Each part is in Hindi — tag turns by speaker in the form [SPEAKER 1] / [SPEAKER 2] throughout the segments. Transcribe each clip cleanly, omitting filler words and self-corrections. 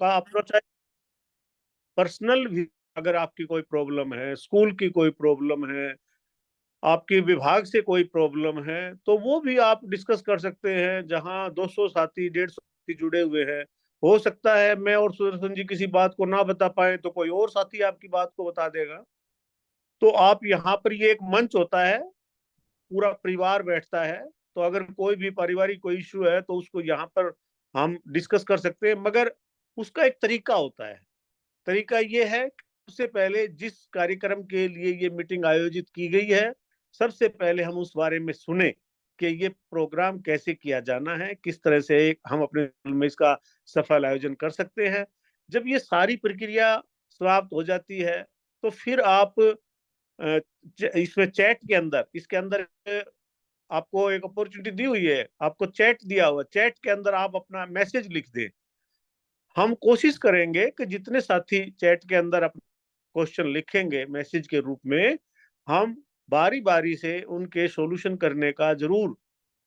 [SPEAKER 1] का अप्रोच है। पर्सनल भी अगर आपकी कोई प्रॉब्लम है, स्कूल की कोई प्रॉब्लम है, आपके विभाग से कोई प्रॉब्लम है, तो वो भी आप डिस्कस कर सकते हैं। जहां 200 साथी, 150 साथी जुड़े हुए हैं, हो सकता है मैं और सुदर्शन जी किसी बात को ना बता पाए तो कोई और साथी आपकी बात को बता देगा। तो आप यहाँ पर, ये एक मंच होता है, पूरा परिवार बैठता है। तो अगर कोई भी पारिवारिक कोई इशू है तो उसको यहाँ पर हम डिस्कस कर सकते हैं, मगर उसका एक तरीका होता है। तरीका ये है कि सबसे पहले जिस कार्यक्रम के लिए ये मीटिंग आयोजित की गई है, सबसे पहले हम उस बारे में सुने कि ये प्रोग्राम कैसे किया जाना है, किस तरह से हम अपने स्कूल में इसका सफल आयोजन कर सकते हैं। जब ये सारी प्रक्रिया समाप्त हो जाती है, तो फिर आप इसमें चैट के अंदर, इसके अंदर आपको एक अपॉर्चुनिटी दी हुई है, आपको चैट दिया हुआ, चैट के अंदर आप अपना मैसेज लिख दें। हम कोशिश करेंगे कि जितने साथी चैट के अंदर अपना क्वेश्चन लिखेंगे मैसेज के रूप में, हम बारी बारी से उनके सॉल्यूशन करने का जरूर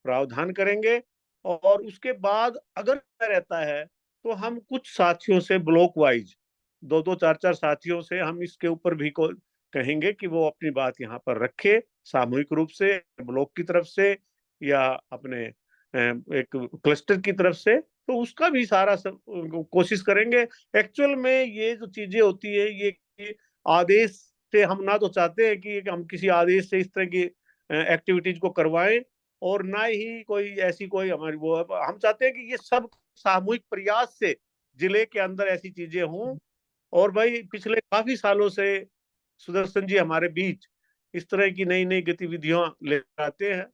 [SPEAKER 1] प्रावधान करेंगे। और उसके बाद अगर रहता है तो हम कुछ साथियों से ब्लॉक वाइज, दो दो चार चार साथियों से हम इसके ऊपर भी को कहेंगे कि वो अपनी बात यहाँ पर रखे, सामूहिक रूप से, ब्लॉक की तरफ से या अपने एक क्लस्टर की तरफ से। तो उसका भी सारा सब कोशिश करेंगे। एक्चुअल में ये जो चीजें होती है, ये आदेश से हम ना तो चाहते हैं कि हम किसी आदेश से इस तरह की एक्टिविटीज को करवाएं, और ना ही कोई ऐसी कोई हमारी वो है। हम चाहते हैं कि ये सब सामूहिक प्रयास से जिले के अंदर ऐसी चीजें हों। और भाई पिछले काफी सालों से सुदर्शन जी हमारे बीच इस तरह की नई नई गतिविधियां ले आते हैं।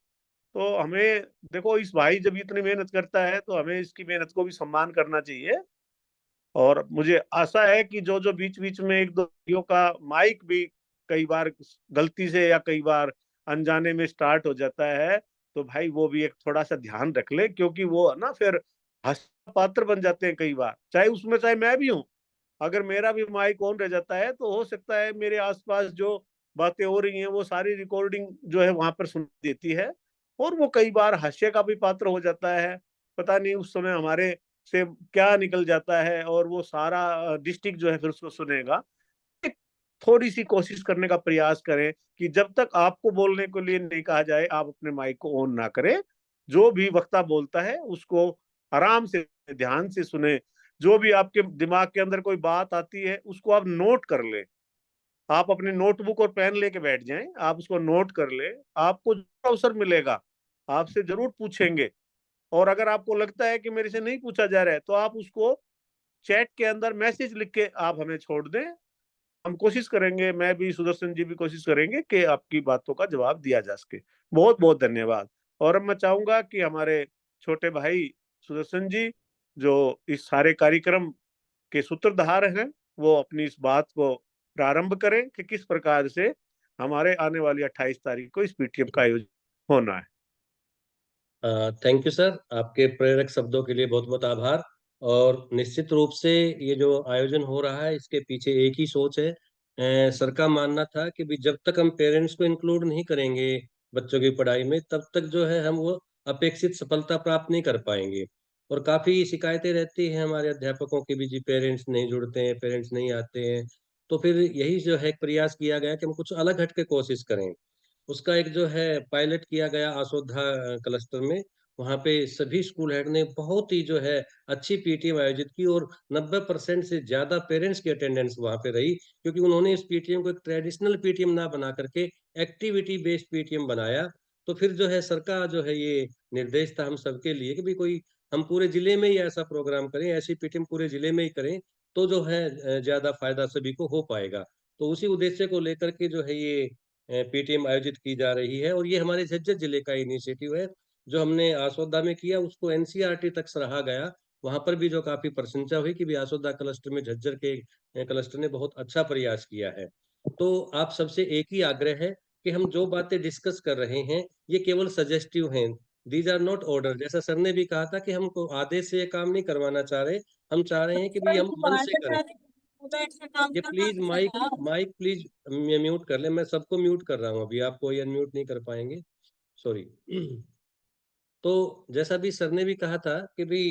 [SPEAKER 1] तो हमें देखो, इस भाई जब इतनी मेहनत करता है तो हमें इसकी मेहनत को भी सम्मान करना चाहिए। और मुझे आशा है कि जो जो बीच बीच में एक दो भाइयों का माइक भी कई बार गलती से या कई बार अनजाने में स्टार्ट हो जाता है, तो भाई वो भी एक थोड़ा सा ध्यान रख ले, क्योंकि वो है ना फिर हास्य पात्र बन जाते हैं कई बार, चाहे उसमें चाहे मैं भी हूँ। अगर मेरा भी माइक ऑन रह जाता है तो हो सकता है मेरे आसपास जो बातें हो रही हैं वो सारी रिकॉर्डिंग जो है वहां पर सुन देती है, और वो कई बार हास्य का भी पात्र हो जाता है। पता नहीं उस समय हमारे से क्या निकल जाता है, और वो सारा डिस्ट्रिक्ट जो है फिर उसको सुनेगा। एक थोड़ी सी कोशिश करने का प्रयास करें कि जब तक आपको बोलने के लिए नहीं कहा जाए आप अपने माइक को ऑन ना करें। जो भी वक्ता बोलता है उसको आराम से, ध्यान से सुने। जो भी आपके दिमाग के अंदर कोई बात आती है उसको आप नोट कर ले। आप अपने नोटबुक और पेन लेके बैठ जाएं, आप उसको नोट कर ले। आपको जो अवसर मिलेगा आपसे जरूर पूछेंगे। और अगर आपको लगता है कि मेरे से नहीं पूछा जा रहा है तो आप उसको चैट के अंदर मैसेज लिख के आप हमें छोड़ दें। हम कोशिश करेंगे, मैं भी, सुदर्शन जी भी कोशिश करेंगे कि आपकी बातों का जवाब दिया जा सके। बहुत बहुत धन्यवाद। और अब मैं चाहूंगा कि हमारे छोटे भाई सुदर्शन जी, जो इस सारे कार्यक्रम के सूत्रधार हैं, वो अपनी इस बात को प्रारंभ करें कि किस प्रकार से हमारे आने वाली 28 तारीख को इस पीटीएम का आयोजन होना है।
[SPEAKER 2] थैंक यू सर, आपके प्रेरक शब्दों के लिए बहुत बहुत आभार। और निश्चित रूप से ये जो आयोजन हो रहा है इसके पीछे एक ही सोच है। सर का मानना था कि भी जब तक हम पेरेंट्स को इंक्लूड नहीं करेंगे बच्चों की पढ़ाई में, तब तक जो है हम वो अपेक्षित सफलता प्राप्त नहीं कर पाएंगे। और काफी शिकायतें रहती हैं हमारे अध्यापकों की भी, जी पेरेंट्स नहीं जुड़ते हैं, पेरेंट्स नहीं आते हैं। तो फिर यही जो है प्रयास किया गया कि हम कुछ अलग हट के कोशिश करें। उसका एक जो है पायलट किया गया आसोधा क्लस्टर में। वहाँ पे सभी स्कूल हेड ने बहुत ही जो है अच्छी पीटीएम आयोजित की, और 90% से ज्यादा पेरेंट्स की अटेंडेंस वहाँ पे रही, क्योंकि उन्होंने इस पीटीएम को एक ट्रेडिशनल पीटीएम ना बना करके एक्टिविटी बेस्ड पीटीएम बनाया। तो फिर जो है सर का जो है ये निर्देश था हम सबके लिए कि भी कोई हम पूरे जिले में ही ऐसा प्रोग्राम करें, ऐसी पीटीएम पूरे जिले में ही करें, तो जो है ज्यादा फायदा सभी को हो पाएगा। तो उसी उद्देश्य को लेकर के जो है ये पीटीएम आयोजित की जा रही है। और ये हमारे झज्जर जिले का इनिशिएटिव है। जो हमने आसोदा में किया उसको एनसीईआरटी तक सराहा गया। वहां पर भी जो काफी प्रशंसा हुई कि भी आसोदा क्लस्टर में झज्जर के क्लस्टर ने बहुत अच्छा प्रयास किया है। तो आप सबसे एक ही आग्रह है कि हम जो बातें डिस्कस कर रहे हैं ये केवल सजेस्टिव हैं, दीज आर नॉट ऑर्डर। जैसा सर ने भी कहा था कि हमको आदेश से ये काम नहीं करवाना चाह रहे, हम चाह रहे हैं कि भी हम मन से करें। ये please mic mic please mute कर ले, मैं सबको म्यूट कर रहा हूँ अभी, आप कोई अनम्यूट नहीं कर पाएंगे, सॉरी। तो जैसा भी सर ने भी कहा था कि भी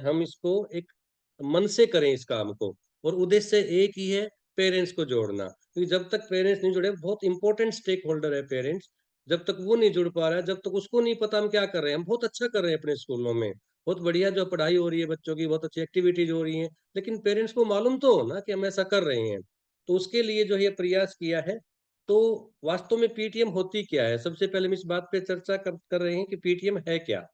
[SPEAKER 2] हम इसको एक मन से करें इस काम को। और उद्देश्य एक ही है, पेरेंट्स को जोड़ना, क्योंकि जब तक पेरेंट्स नहीं जुड़े, बहुत इंपॉर्टेंट स्टेक होल्डर है पेरेंट्स, जब तक वो नहीं जुड़ पा रहा है, जब तक उसको नहीं पता हम क्या कर रहे हैं। हम बहुत अच्छा कर रहे हैं अपने स्कूलों में, बहुत बढ़िया जो पढ़ाई हो रही है बच्चों की, बहुत अच्छी एक्टिविटीज हो रही हैं, लेकिन पेरेंट्स को मालूम तो हो ना कि हम ऐसा कर रहे हैं। तो उसके लिए जो ये प्रयास किया है। तो वास्तव में पीटीएम होती क्या है, सबसे पहले हम इस बात पे चर्चा कर रहे हैं कि पीटीएम है क्या।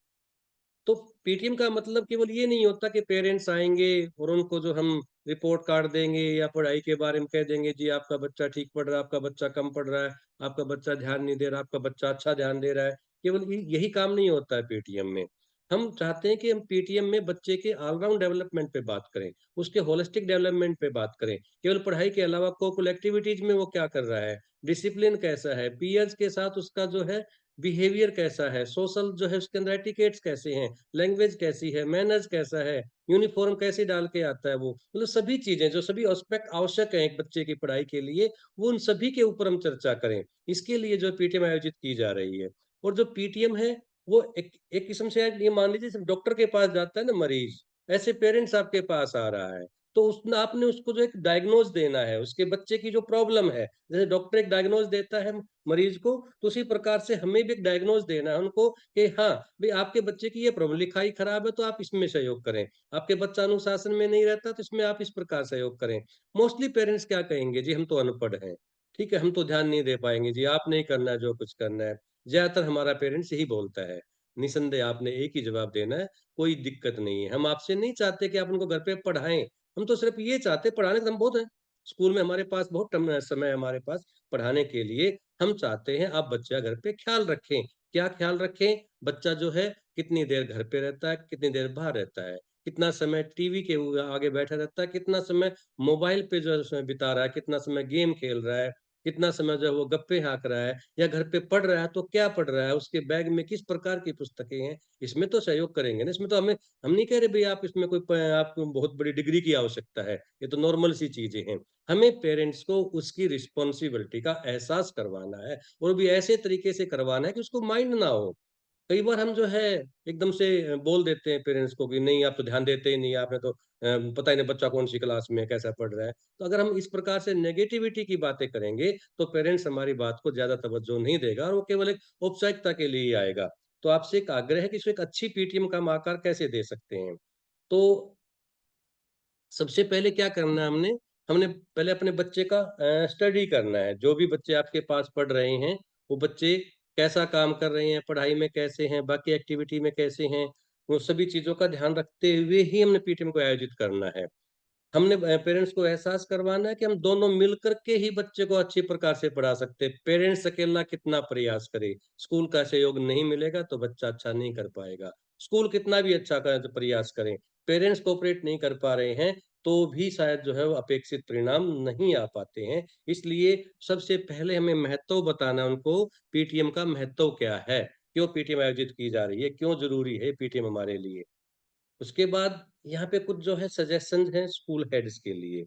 [SPEAKER 2] तो पीटीएम का मतलब केवल ये नहीं होता कि पेरेंट्स आएंगे और उनको जो हम रिपोर्ट कार्ड देंगे या पढ़ाई के बारे में कह देंगे, जी आपका बच्चा ठीक पढ़ रहा है, आपका बच्चा कम पढ़ रहा है, आपका बच्चा ध्यान नहीं दे रहा, आपका बच्चा अच्छा ध्यान दे रहा है। केवल यही काम नहीं होता है पीटीएम में। हम चाहते हैं कि हम पीटीएम में बच्चे के ऑलराउंड डेवलपमेंट पे बात करें, उसके होलिस्टिक डेवलपमेंट पे बात करें। केवल पढ़ाई के अलावा कोकुल एक्टिविटीज में वो क्या कर रहा है, डिसिप्लिन कैसा है, पीयर्स के साथ उसका जो है बिहेवियर कैसा है, सोशल जो है उसके अंदर एटिकेट्स कैसे हैं, लैंग्वेज कैसी है, मैनर्स कैसा है, यूनिफॉर्म कैसे डाल के आता है, वो मतलब सभी चीजें जो सभी एस्पेक्ट आवश्यक है एक बच्चे की पढ़ाई के लिए, वो उन सभी के ऊपर हम चर्चा करें। इसके लिए जो पीटीएम आयोजित की जा रही है। और जो पीटीएम है वो एक किस्म से ये मान लीजिए डॉक्टर के पास जाता है ना मरीज, ऐसे पेरेंट्स आपके पास आ रहा है। तो उसने आपने उसको जो एक डायग्नोज देना है उसके बच्चे की जो प्रॉब्लम है, जैसे डॉक्टर एक डायग्नोज देता है मरीज को, तो उसी प्रकार से हमें भी एक डायग्नोज देना है उनको कि हाँ भाई आपके बच्चे की ये प्रॉब्लम, लिखाई खराब है तो आप इसमें सहयोग करें, आपके बच्चा अनुशासन में नहीं रहता तो इसमें आप इस प्रकार सहयोग करें। मोस्टली पेरेंट्स क्या कहेंगे, जी हम तो अनपढ़ हैं, ठीक है हम तो ध्यान नहीं दे पाएंगे, जी आप नहीं करना जो कुछ करना है। ज्यादातर हमारा पेरेंट्स यही बोलता है। निसंदेह आपने एक ही जवाब देना है, कोई दिक्कत नहीं है, हम आपसे नहीं चाहते कि आप उनको घर पे पढ़ाएं, हम तो सिर्फ ये चाहते, पढ़ाने तो हम बहुत है, स्कूल में हमारे पास बहुत समय है हमारे पास पढ़ाने के लिए। हम चाहते हैं आप बच्चा घर पे ख्याल रखें। क्या ख्याल रखें, बच्चा जो है कितनी देर घर पे रहता है, कितनी देर बाहर रहता है, कितना समय टीवी के आगे बैठा रहता है, कितना समय मोबाइल पे जो है उसमें बिता रहा है, कितना समय गेम खेल रहा है, कितना समय जो है वो गप्पे हाँक रहा है, या घर पे पढ़ रहा है तो क्या पढ़ रहा है, उसके बैग में किस प्रकार की पुस्तकें हैं। इसमें तो सहयोग करेंगे ना, इसमें तो हमें, हम नहीं कह रहे भाई आप इसमें कोई आपको बहुत बड़ी डिग्री की आवश्यकता है, ये तो नॉर्मल सी चीजें हैं। हमें पेरेंट्स को उसकी रिस्पॉन्सिबिलिटी का एहसास करवाना है, और भी ऐसे तरीके से करवाना है कि उसको माइंड ना हो। कई बार हम जो है एकदम से बोल देते हैं पेरेंट्स को कि नहीं आप तो ध्यान देते ही नहीं, आपने तो पता ही नहीं बच्चा कौन सी क्लास में है, कैसा पढ़ रहा है। तो अगर हम इस प्रकार से नेगेटिविटी की बातें करेंगे तो पेरेंट्स हमारी बात को ज्यादा तवज्जो नहीं देगा, और वो केवल एक औपचारिकता के लिए ही आएगा। तो आपसे एक आग्रह है कि इसको एक अच्छी पीटीएम का हम आकार कैसे दे सकते हैं। तो सबसे पहले क्या करना है हमने, हमने पहले अपने बच्चे का स्टडी करना है। जो भी बच्चे आपके पास पढ़ रहे हैं, वो बच्चे कैसा काम कर रहे हैं, पढ़ाई में कैसे हैं, बाकी एक्टिविटी में कैसे हैं, वो सभी चीजों का ध्यान रखते हुए ही हमने पीटीएम को आयोजित करना है। हमने पेरेंट्स को एहसास करवाना है कि हम दोनों मिलकर के ही बच्चे को अच्छी प्रकार से पढ़ा सकते हैं। पेरेंट्स अकेला कितना प्रयास करे, स्कूल का सहयोग नहीं मिलेगा तो बच्चा अच्छा नहीं कर पाएगा। स्कूल कितना भी अच्छा प्रयास करें, पेरेंट्स कोऑपरेट नहीं कर पा रहे हैं तो भी शायद जो है वो अपेक्षित परिणाम नहीं आ पाते हैं। इसलिए सबसे पहले हमें महत्व बताना उनको, पीटीएम का महत्व क्या है, क्यों पीटीएम आयोजित की जा रही है, क्यों जरूरी है पीटीएम हमारे लिए। उसके बाद यहाँ पे कुछ जो है सजेशन है स्कूल हेड्स के लिए।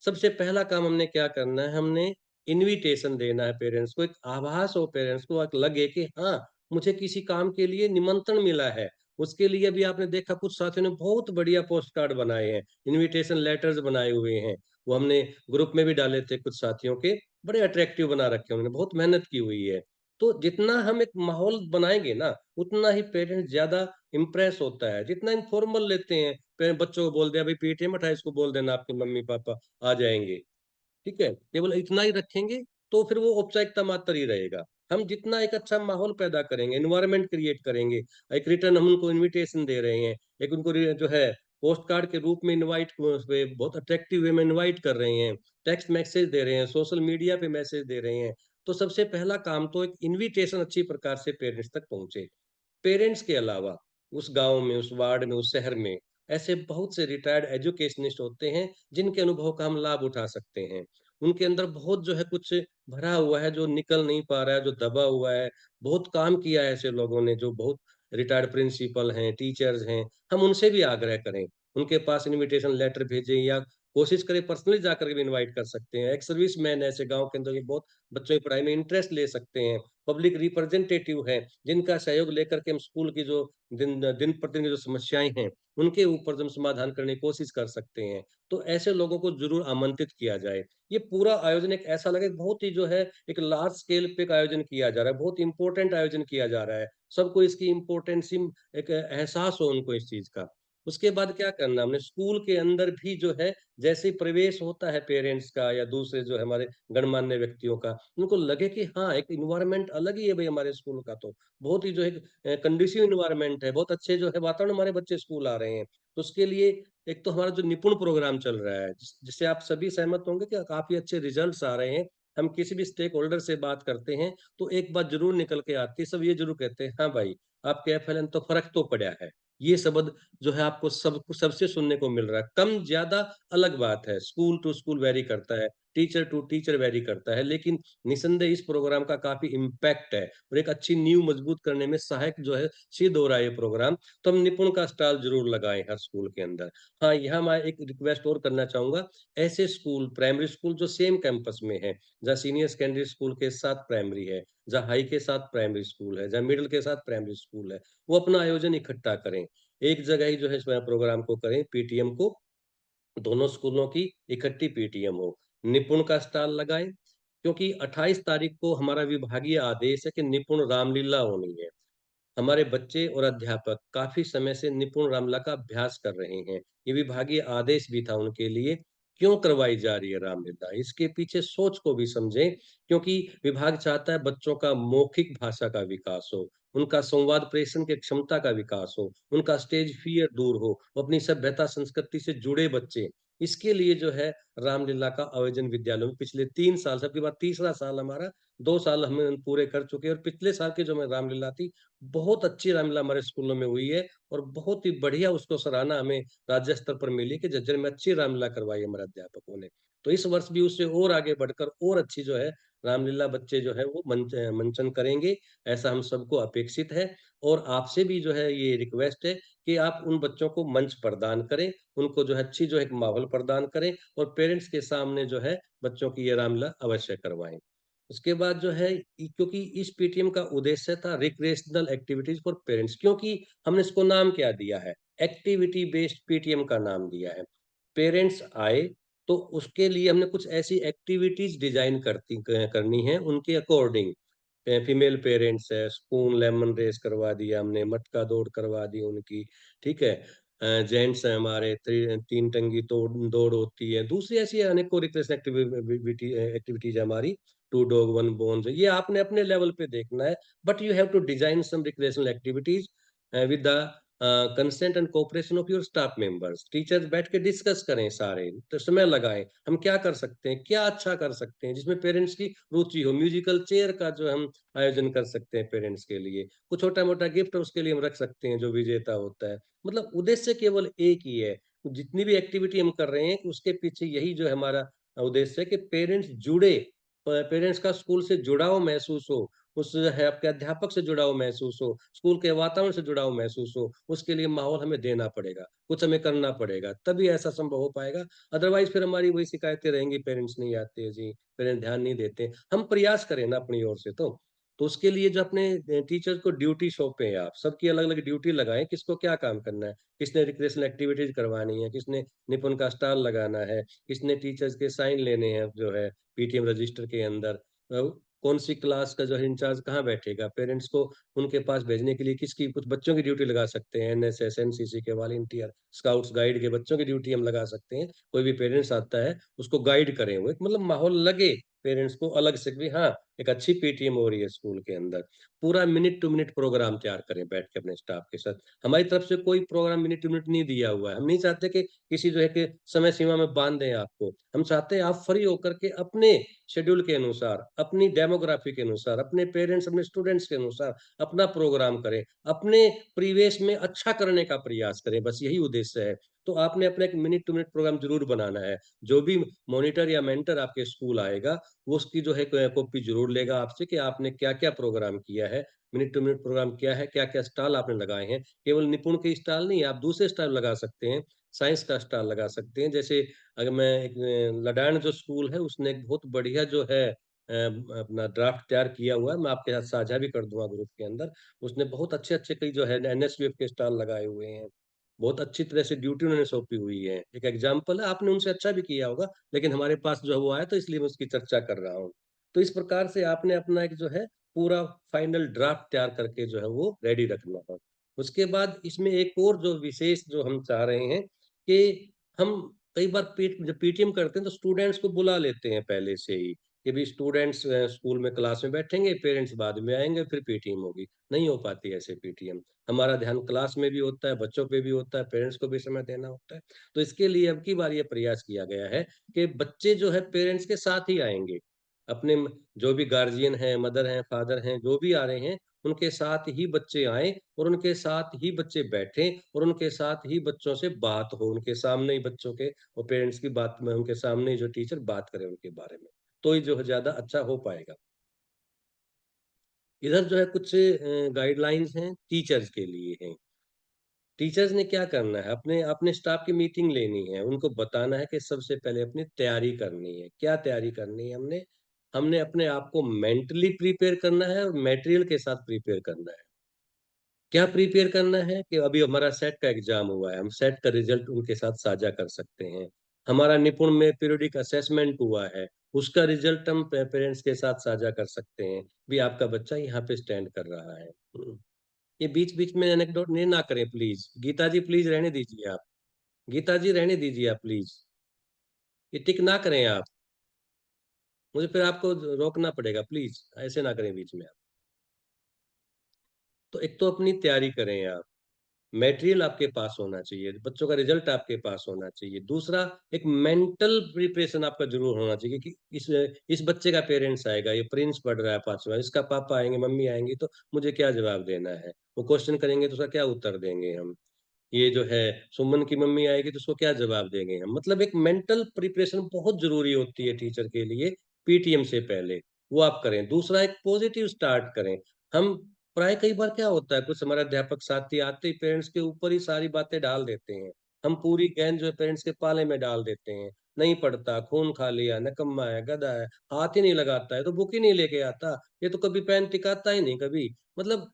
[SPEAKER 2] सबसे पहला काम हमने क्या करना है, हमने इनविटेशन देना है पेरेंट्स को, एक आभास हो पेरेंट्स को, एक लगे कि हाँ मुझे किसी काम के लिए निमंत्रण मिला है। उसके लिए भी आपने देखा कुछ साथियों ने बहुत बढ़िया पोस्ट कार्ड बनाए हैं, इनविटेशन लेटर्स बनाए हुए हैं, वो हमने ग्रुप में भी डाले थे कुछ साथियों के, बड़े अट्रैक्टिव बना रखे हैं उन्होंने, बहुत मेहनत की हुई है। तो जितना हम एक माहौल बनाएंगे ना, उतना ही पेरेंट्स ज्यादा इम्प्रेस होता है। जितना इनफॉर्मल लेते हैं, बच्चों को बोल दिया भाई पीटीएम 28 को बोल देना आपके मम्मी पापा आ जाएंगे, ठीक है, केवल इतना ही रखेंगे तो फिर वो औपचारिकता मात्र ही रहेगा। हम जितना एक अच्छा माहौल पैदा करेंगे, एनवायरनमेंट क्रिएट करेंगे, एक रिटर्न हम उनको इनविटेशन दे रहे हैं, एक उनको जो है पोस्ट कार्ड के रूप में इनवाइट, बहुत अट्रैक्टिव वे में इनवाइट कर रहे हैं, टेक्स्ट मैसेज दे रहे हैं, सोशल मीडिया पे मैसेज दे रहे हैं, तो सबसे पहला काम तो एक इनविटेशन अच्छी प्रकार से पेरेंट्स तक पहुंचे। पेरेंट्स के अलावा उस गांव में, उस वार्ड में, उस शहर में ऐसे बहुत से रिटायर्ड एजुकेशनिस्ट होते हैं जिनके अनुभव का हम लाभ उठा सकते हैं। उनके अंदर बहुत जो है कुछ भरा हुआ है जो निकल नहीं पा रहा है, जो दबा हुआ है। बहुत काम किया है ऐसे लोगों ने जो बहुत रिटायर्ड प्रिंसिपल हैं, टीचर्स हैं। हम उनसे भी आग्रह करें, उनके पास इनविटेशन लेटर भेजें, या कोशिश करें पर्सनली जाकर के भी इनवाइट कर सकते हैं। एक्स सर्विसमैन ऐसे गाँव के अंदर ये बहुत बच्चों की पढ़ाई में इंटरेस्ट ले सकते हैं। पब्लिक रिप्रेजेंटेटिव हैं, जिनका सहयोग लेकर के हम स्कूल की जो दिन प्रतिदिन की जो समस्याएँ हैं, उनके ऊपर जो हम समाधान करने की कोशिश कर सकते हैं। तो ऐसे लोगों को ज़रूर आमंत्रित किया जाए। ये पूरा आयोजन एक ऐसा लगे बहुत ही जो है एक लार्ज स्केल पे एक आयोजन किया जा रहा है, बहुत इम्पोर्टेंट आयोजन किया जा रहा है। सबको इसकी इम्पोर्टेंसी एक एहसास हो उनको इस चीज़ का। उसके बाद क्या करना हमने स्कूल के अंदर भी जो है जैसे ही प्रवेश होता है पेरेंट्स का या दूसरे जो है हमारे गणमान्य व्यक्तियों का, उनको लगे कि हाँ, एक एनवायरनमेंट अलग ही है भई हमारे स्कूल का तो। बहुत ही जो है कंडुसिव एनवायरनमेंट है, बहुत अच्छे जो है वातावरण हमारे बच्चे स्कूल आ रहे हैं। तो उसके लिए एक तो हमारा जो निपुण प्रोग्राम चल रहा है, जिससे आप सभी सहमत होंगे कि काफ़ी अच्छे रिजल्ट्स आ रहे हैं। हम किसी भी स्टेक होल्डर से बात करते हैं, तो एक बात ज़रूर निकल के आती है, सब ये ज़रूर कहते हैं, "हाँ भाई, आपके एफएलएन तो फ़र्क तो पड़ा है।" ये शब्द जो है आपको सबसे सुनने को मिल रहा है। कम ज़्यादा अलग बात है, स्कूल टू स्कूल वैरी करता है, टीचर टू टीचर वैरी करता है, लेकिन निसंदेह इस प्रोग्राम का काफ़ी इम्पैक्ट है और एक अच्छी नींव मजबूत करने में सहायक जो है सिद्ध हो रहा है ये प्रोग्राम। तो हम निपुण का स्टॉल ज़रूर लगाएँ हर स्कूल के अंदर। हाँ, यहाँ मैं एक रिक्वेस्ट और करना चाहूँगा, ऐसे स्कूल, प्राइमरी स्कूल जो सेम कैंपस में है, जहाँ सीनियर सेकेंडरी स्कूल के साथ प्राइमरी है, जहाँ हाई के साथ प्राइमरी स्कूल है, जहाँ मिडल के साथ प्राइमरी स्कूल है, वो अपना आयोजन इकट्ठा करें। एक जगह ही जो है इस प्रोग्राम को करें, पीटीएम को, दोनों स्कूलों की इकट्ठी पीटीएम हो। निपुण का स्टॉल लगाएँ, क्योंकि 28 तारीख को हमारा विभागीय आदेश है कि निपुण रामलीला होनी है। हमारे बच्चे और अध्यापक काफ़ी समय से निपुण रामलीला का अभ्यास कर रहे हैं। ये विभागीय आदेश भी था उनके लिए, क्यों करवाई जा रही है रामलीला? इसके पीछे सोच को भी समझें, क्योंकि विभाग चाहता है बच्चों का मौखिक भाषा का विकास हो, उनका संवाद प्रेषण की क्षमता का विकास हो, उनका स्टेज फ़ियर दूर हो, वो अपनी सभ्यता संस्कृति से जुड़े बच्चे। इसके लिए जो है रामलीला का आयोजन विद्यालयों में पिछले 3 साल से, अब की बार तीसरा साल हमारा, 2 साल हमने पूरे कर चुके हैं और पिछले साल की जो हमारी रामलीला थी, बहुत अच्छी रामलीला हमारे स्कूलों में हुई है और बहुत ही बढ़िया उसको सराहना हमें राज्य स्तर पर मिली कि झज्जर में अच्छी रामलीला करवाई हमारे अध्यापकों ने। तो इस वर्ष भी उससे और आगे बढ़कर और अच्छी जो है रामलीला बच्चे जो है वो मंचन करेंगे, ऐसा हम सबको अपेक्षित है और आपसे भी जो है ये रिक्वेस्ट है कि आप उन बच्चों को मंच प्रदान करें, उनको जो है अच्छी जो है एक माहौल प्रदान करें और पेरेंट्स के सामने जो है बच्चों की ये रामलीला अवश्य करवाएँ। उसके बाद जो है क्योंकि इस पीटीएम का उद्देश्य था रिक्रिएशनल एक्टिविटीज फॉर पेरेंट्स, क्योंकि हमने इसको नाम क्या दिया है, एक्टिविटी बेस्ड पीटीएम का नाम दिया है। पेरेंट्स आए तो उसके लिए हमने कुछ ऐसी एक्टिविटीज डिजाइन करनी है उनके अकॉर्डिंग। फीमेल पेरेंट्स है, स्पून लेमन रेस करवा दिया हमने, मटका दौड़ करवा दी उनकी, ठीक है। जेंट्स हैं हमारे, तीन टंगी दौड़ होती है, दूसरी ऐसी अनेकों रिक्रेशन एक्टिविटीज है हमारी, टू डॉग वन बोन्स, ये आपने अपने लेवल पे देखना है, but you have to design some recreational activities with the consent and cooperation of your staff members. Teachers बैठ के डिस्कस करें सारे, तो समय लगाएं, हम क्या कर सकते हैं, क्या अच्छा कर सकते हैं जिसमें पेरेंट्स की रुचि हो। म्यूजिकल चेयर का जो हम आयोजन कर सकते हैं पेरेंट्स के लिए, कुछ छोटा मोटा गिफ्ट उसके लिए हम रख सकते हैं जो विजेता होता है। मतलब उद्देश्य केवल एक ही है, जितनी भी एक्टिविटी हम कर रहे हैं उसके पीछे यही जो है हमारा उद्देश्य है कि पेरेंट्स जुड़े, पेरेंट्स का स्कूल से जुड़ाव महसूस हो, उस है आपके अध्यापक से जुड़ाव महसूस हो, स्कूल के वातावरण से जुड़ाव महसूस हो, उसके लिए माहौल हमें देना पड़ेगा, कुछ हमें करना पड़ेगा, तभी ऐसा संभव हो पाएगा। अदरवाइज़ फिर हमारी वही शिकायतें रहेंगी, पेरेंट्स नहीं आते जी, पेरेंट्स ध्यान नहीं देते। हम प्रयास करें ना अपनी ओर से तो। तो उसके लिए जो अपने टीचर्स को ड्यूटी सौंपें आप, सबकी अलग-अलग ड्यूटी लगाएँ, किसको क्या काम करना है, किसने रिक्रिएशनल एक्टिविटीज़ करवानी है, किसने निपुण का स्टॉल लगाना है, किसने टीचर्स के साइन लेने हैं जो है पीटीएम रजिस्टर के अंदर, कौन-सी क्लास का जो है इंचार्ज कहाँ बैठेगा, पेरेंट्स को उनके पास भेजने के लिए किसकी, कुछ बच्चों की ड्यूटी लगा सकते हैं, एनएसएस, एनसीसी के वॉलंटियर, स्काउट्स गाइड के बच्चों की ड्यूटी हम लगा सकते हैं। कोई भी पेरेंट्स आता है, उसको गाइड करें, वो एक मतलब माहौल लगे पेरेंट्स को अलग से भी हाँ, एक अच्छी पीटीएम हो रही है स्कूल के अंदर। पूरा मिनट टू मिनट प्रोग्राम तैयार करें बैठ के अपने स्टाफ के साथ। हमारी तरफ से कोई प्रोग्राम मिनट टू मिनट नहीं दिया हुआ है। हम नहीं चाहते कि किसी जो है कि समय सीमा में बाँध दें आपको। हम चाहते हैं आप फ्री होकर के अपने शेड्यूल के अनुसार, अपनी डेमोग्राफी के अनुसार, अपने पेरेंट्स, अपने स्टूडेंट्स के अनुसार अपना प्रोग्राम करें। अपने परिवेश में अच्छा करने का प्रयास करें, बस यही उद्देश्य है। तो आपने अपना एक मिनट टू मिनट प्रोग्राम ज़रूर बनाना है। जो भी मॉनिटर या मेंटर आपके स्कूल आएगा, वो उसकी जो है कॉपी ज़रूर लेगा आपसे कि आपने क्या-क्या प्रोग्राम किया है, मिनट टू मिनट प्रोग्राम क्या है, क्या-क्या स्टॉल आपने लगाए हैं। केवल निपुण के स्टॉल नहीं, आप दूसरे स्टॉल लगा सकते हैं। साइंस का स्टॉल लगा सकते हैं। जैसे अगर मैं एक लडान जो स्कूल है उसने एक बहुत बढ़िया जो है अपना ड्राफ्ट तैयार किया हुआ है, मैं आपके साथ साझा भी कर दूंगा ग्रुप के अंदर। उसने बहुत अच्छे अच्छे कई जो है एनएसयूएफ के स्टॉल लगाए हुए हैं, बहुत अच्छी तरह से ड्यूटी उन्होंने सौंपी हुई है। एक एग्जाम्पल है, आपने उनसे अच्छा भी किया होगा, लेकिन हमारे पास जो है वो आया तो इसलिए मैं उसकी चर्चा कर रहा हूँ। तो इस प्रकार से आपने अपना एक जो है पूरा फाइनल ड्राफ्ट तैयार करके जो है वो रेडी रखना है। उसके बाद इसमें एक और जो विशेष जो हम चाह रहे हैं कि हम कई बार जब पीटीएम करते हैं तो स्टूडेंट्स को बुला लेते हैं पहले से ही, कि भी स्टूडेंट्स स्कूल में क्लास में बैठेंगे, पेरेंट्स बाद में आएंगे, फिर पीटीएम होगी। नहीं हो पाती ऐसे पीटीएम। हमारा ध्यान क्लास में भी होता है, बच्चों पे भी होता है, पेरेंट्स को भी समय देना होता है। तो इसके लिए अब की बार ये प्रयास किया गया है कि बच्चे जो है पेरेंट्स के साथ ही आएंगे। अपने जो भी गार्जियन हैं, मदर हैं, फादर हैं, जो भी आ रहे हैं, उनके साथ ही बच्चे आए और उनके साथ ही बच्चे बैठे और उनके साथ ही बच्चों से बात हो, उनके सामने ही बच्चों के और पेरेंट्स की बात में उनके सामने ही जो टीचर बात करे उनके बारे में, तो ही जो है ज्यादा अच्छा हो पाएगा। इधर जो है कुछ गाइडलाइंस हैं टीचर्स के लिए हैं। टीचर्स ने क्या करना है, अपने अपने स्टाफ की मीटिंग लेनी है, उनको बताना है कि सबसे पहले अपनी तैयारी करनी है। क्या तैयारी करनी है? हमने हमने अपने आप को मेंटली प्रिपेयर करना है और मटेरियल के साथ प्रिपेयर करना है। क्या प्रिपेयर करना है कि अभी हमारा सेट का एग्जाम हुआ है, हम सेट का रिजल्ट उनके साथ साझा कर सकते हैं। हमारा निपुण में पीरियोडिक असेसमेंट हुआ है, उसका रिजल्ट हम पेरेंट्स के साथ साझा कर सकते हैं, भी आपका बच्चा यहाँ पे स्टैंड कर रहा है। ये बीच बीच में एनेक्डोट नहीं ना करें प्लीज, गीता जी प्लीज रहने दीजिए आप। गीता जी रहने दीजिए आप प्लीज, ये टिक ना करें आप, मुझे फिर आपको रोकना पड़ेगा, प्लीज ऐसे ना करें बीच में आप। तो एक तो अपनी तैयारी करें आप, मटेरियल आपके पास होना चाहिए, बच्चों का रिजल्ट आपके पास होना चाहिए। दूसरा, एक मेंटल प्रिपरेशन आपका जरूर होना चाहिए कि इस बच्चे का पेरेंट्स आएगा, ये प्रिंस पढ़ रहा है पांचवा, इसका पापा आएंगे, मम्मी आएंगी, तो मुझे क्या जवाब देना है। वो क्वेश्चन करेंगे तो उसका क्या उत्तर देंगे हम। ये जो है सुमन की मम्मी आएगी तो उसको क्या जवाब देंगे हम। मतलब एक मेंटल प्रिपरेशन बहुत जरूरी होती है टीचर के लिए पीटीएम से पहले, वो आप करें। दूसरा, एक पॉजिटिव स्टार्ट करें। हम प्राय कई बार क्या होता है, कुछ हमारा अध्यापक साथी आते ही पेरेंट्स के ऊपर ही सारी बातें डाल देते हैं। हम पूरी गेंद जो है पेरेंट्स के पाले में डाल देते हैं। नहीं पढ़ता, खून खा लिया, निकम्मा है, गधा है, हाथ ही नहीं लगाता है, तो बुक ही नहीं लेके आता, ये तो कभी पेन टिकाता ही नहीं कभी। मतलब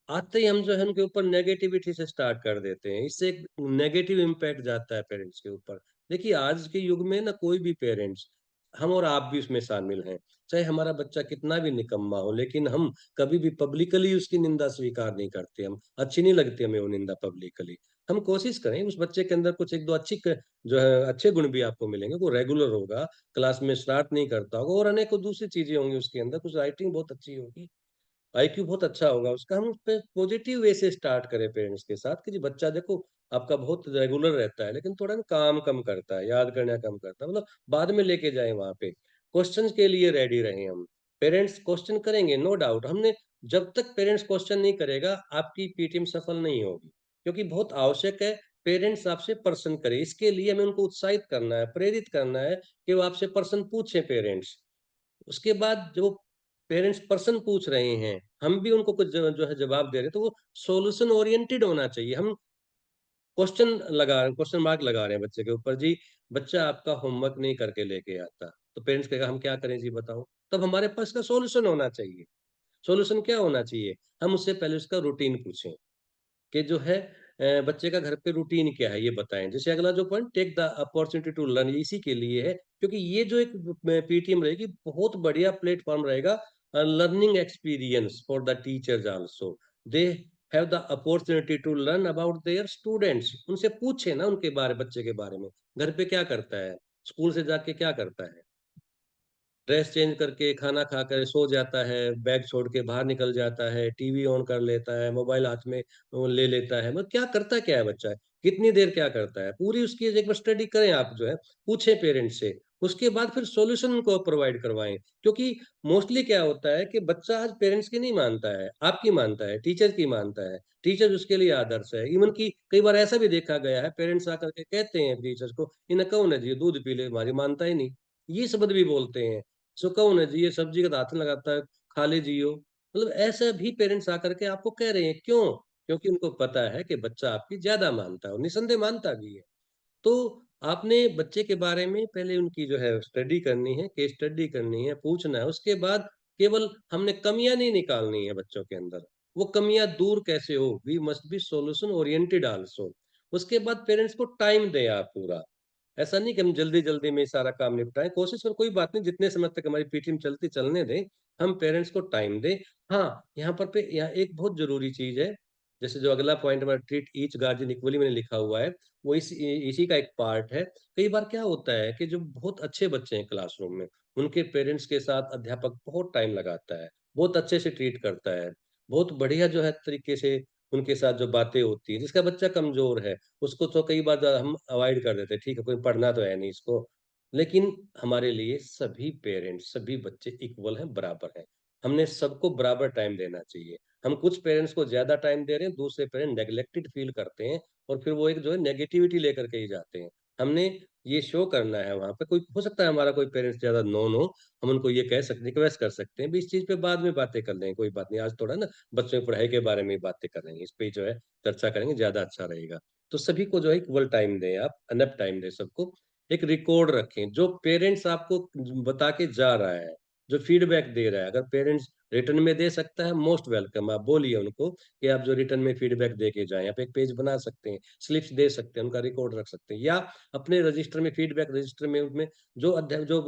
[SPEAKER 2] आते ही हम जो है उनके ऊपर नेगेटिविटी से स्टार्ट कर देते हैं, इससे एक नेगेटिव इम्पैक्ट जाता है पेरेंट्स के ऊपर। देखिए आज के युग में ना कोई भी पेरेंट्स, हम और आप भी उसमें शामिल हैं, चाहे हमारा बच्चा कितना भी निकम्मा हो, लेकिन हम कभी भी पब्लिकली उसकी निंदा स्वीकार नहीं करते। हम अच्छी नहीं लगती हमें वो निंदा पब्लिकली। हम कोशिश करें उस बच्चे के अंदर कुछ एक दो जो है अच्छे गुण भी आपको मिलेंगे। वो रेगुलर होगा, क्लास में शरारत नहीं करता होगा, और अनेकों दूसरी चीजें होंगी उसके अंदर, कुछ राइटिंग बहुत अच्छी होगी, आईक्यू बहुत अच्छा होगा उसका। हम उस पे पॉजिटिव वे से स्टार्ट करें पेरेंट्स के साथ कि जी बच्चा देखो आपका बहुत रेगुलर रहता है, लेकिन थोड़ा ना काम कम करता है, याद करना कम करता है, मतलब बाद में लेके जाए वहां पे। क्वेश्चन के लिए रेडी रहें हम। पेरेंट्स क्वेश्चन करेंगे नो डाउट, हमने जब तक पेरेंट्स क्वेश्चन नहीं करेगा आपकी पीटीएम सफल नहीं होगी, क्योंकि बहुत आवश्यक है पेरेंट्स आपसे प्रश्न करें। इसके लिए हमें उनको उत्साहित करना है, प्रेरित करना है कि वो आपसे प्रश्न पूछें पेरेंट्स। उसके बाद जो पेरेंट्स प्रश्न पूछ रहे हैं, हम भी उनको कुछ जो है जवाब दे रहे हैं, तो वो सॉल्यूशन ओरिएंटेड होना चाहिए। हम क्वेश्चन लगा रहे हैं, क्वेश्चन मार्क लगा रहे हैं बच्चे के ऊपर, जी बच्चा आपका होमवर्क नहीं करके लेके आता, तो पेरेंट्स कहेगा हम क्या करें जी बताओ। तब हमारे पास का सॉल्यूशन होना चाहिए। सॉल्यूशन क्या होना चाहिए, हम उससे पहले उसका रूटीन पूछें कि जो है बच्चे का घर पे रूटीन क्या है ये बताएं। जैसे अगला जो point, take the opportunity to learn, इसी के लिए है, क्योंकि ये जो एक पीटीएम रहेगी बहुत बढ़िया प्लेटफॉर्म रहेगा learning experience for the teachers also. They have the opportunity to learn about their students. उनसे पूछे ना उनके बारे, बच्चे के बारे में, घर पे क्या करता है, स्कूल से जाके क्या करता है, ड्रेस चेंज करके खाना खा कर सो जाता है, बैग छोड़ के बाहर निकल जाता है, टीवी ऑन कर लेता है, मोबाइल हाथ में वो ले लेता है, मतलब क्या करता क्या है बच्चा, कितनी देर क्या करता है, पूरी उसकी एक बार स्टडी करें आप जो है, पूछें पेरेंट्स से। उसके बाद फिर सॉल्यूशन उनको प्रोवाइड करवाएं। क्योंकि मोस्टली क्या होता है कि बच्चा आज पेरेंट्स की नहीं मानता है, आपकी मानता है, टीचर की मानता है, टीचर उसके लिए आदर्श है। इवन की कई बार ऐसा भी देखा गया है, पेरेंट्स आकर के कहते हैं टीचर्स को, इन्हें कौन है जी दूध पी ले, हमारी मानता ही नहीं, ये शब्द भी बोलते हैं। सो कौन है जी ये सब्जी का हाथ नहीं लगाता है, खा लीजिए। मतलब ऐसा भी पेरेंट्स आकर के आपको कह रहे हैं, क्यों? क्योंकि उनको पता है कि बच्चा आपकी ज्यादा मानता है, और निसंदेह मानता भी है। तो आपने बच्चे के बारे में पहले उनकी जो है स्टडी करनी है, केस स्टडी करनी है, पूछना है। उसके बाद केवल हमने कमियाँ नहीं निकालनी है बच्चों के अंदर, वो कमियाँ दूर कैसे हो, we must be solution oriented also. उसके बाद पेरेंट्स को टाइम दें आप पूरा। ऐसा नहीं कि हम जल्दी-जल्दी में सारा काम निपटाएँ, कोशिश करो कोई बात नहीं, जितने समय तक हमारी पीटीएम चलती चलने दें, हम पेरेंट्स को टाइम दें। हाँ, यहाँ पर पे यहाँ एक बहुत ज़रूरी चीज़ है, जैसे जो अगला पॉइंट हमारा ट्रीट ईच गार्जियन इक्वली मैंने लिखा हुआ है, वो इसी का एक पार्ट है। कई बार क्या होता है कि जो बहुत अच्छे बच्चे हैं क्लासरूम में, उनके पेरेंट्स के साथ अध्यापक बहुत टाइम लगाता है, बहुत अच्छे से ट्रीट करता है, बहुत बढ़िया जो है तरीके से उनके साथ जो बातें होती हैं, जिसका बच्चा कमज़ोर है, उसको तो कई बार हम अवॉइड कर देते हैं, ठीक है, कोई पढ़ना तो है नहीं इसको। लेकिन हमारे लिए सभी पेरेंट्स, सभी बच्चे इक्वल हैं, बराबर हैं। हमने सबको बराबर टाइम देना चाहिए। हम कुछ पेरेंट्स को ज़्यादा टाइम दे रहे हैं, दूसरे पेरेंट नेग्लेक्टेड फ़ील करते हैं और फिर वो एक जो है नेगेटिविटी लेकर के ही जाते हैं। हमने ये शो करना है वहाँ पे, कोई हो सकता है हमारा कोई पेरेंट्स ज़्यादा नोन हो, हम उनको ये कह सकते हैं, रिक्वेस्ट कर सकते हैं, भी इस चीज़ पे बाद में बातें कर लेंगे, कोई बात नहीं, आज थोड़ा ना बच्चों की पढ़ाई के बारे में ही बातें कर लेंगे, इस पे जो है चर्चा करेंगे, ज़्यादा अच्छा रहेगा। तो सभी को जो है इक्वल टाइम दें आप, इनफ टाइम दें सबको। एक रिकॉर्ड रखें, जो पेरेंट्स आपको बता के जा रहा है, जो फीडबैक दे रहा है, अगर पेरेंट्स रिटर्न में दे सकता है, मोस्ट वेलकम, आप बोलिए उनको कि आप जो रिटर्न में फीडबैक दे के जाएँ। आप एक पेज बना सकते हैं, स्लिप्स दे सकते हैं, उनका रिकॉर्ड रख सकते हैं या अपने रजिस्टर में फीडबैक रजिस्टर में उसमें जो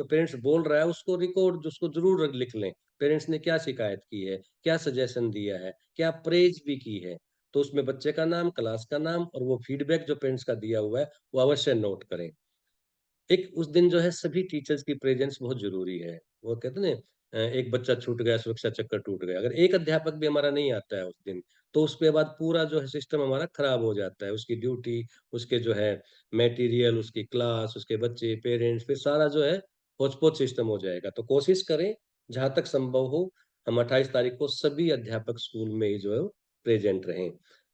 [SPEAKER 2] पेरेंट्स बोल रहा है उसको रिकॉर्ड उसको ज़रूर लिख लें। पेरेंट्स ने क्या शिकायत की है, क्या सजेशन दिया है, क्या प्रेज़ भी की है। तो उसमें बच्चे का नाम, क्लास का नाम और वो फीडबैक जो पेरेंट्स का दिया हुआ है, वो अवश्य नोट करें। एक उस दिन जो है सभी टीचर्स की प्रेजेंस बहुत ज़रूरी है। वो कहते हैं ना एक बच्चा छूट गया, सुरक्षा चक्कर टूट गया। अगर एक अध्यापक भी हमारा नहीं आता है उस दिन, तो उसके बाद पूरा जो है सिस्टम हमारा खराब हो जाता है। उसकी ड्यूटी, उसके जो है मटेरियल, उसकी क्लास, उसके बच्चे, पेरेंट्स फिर सारा जो है होच-पोच सिस्टम हो जाएगा। तो कोशिश करें जहाँ तक संभव हो हम 28 तारीख को सभी अध्यापक स्कूल में ही जो है प्रेज़ेंट रहें।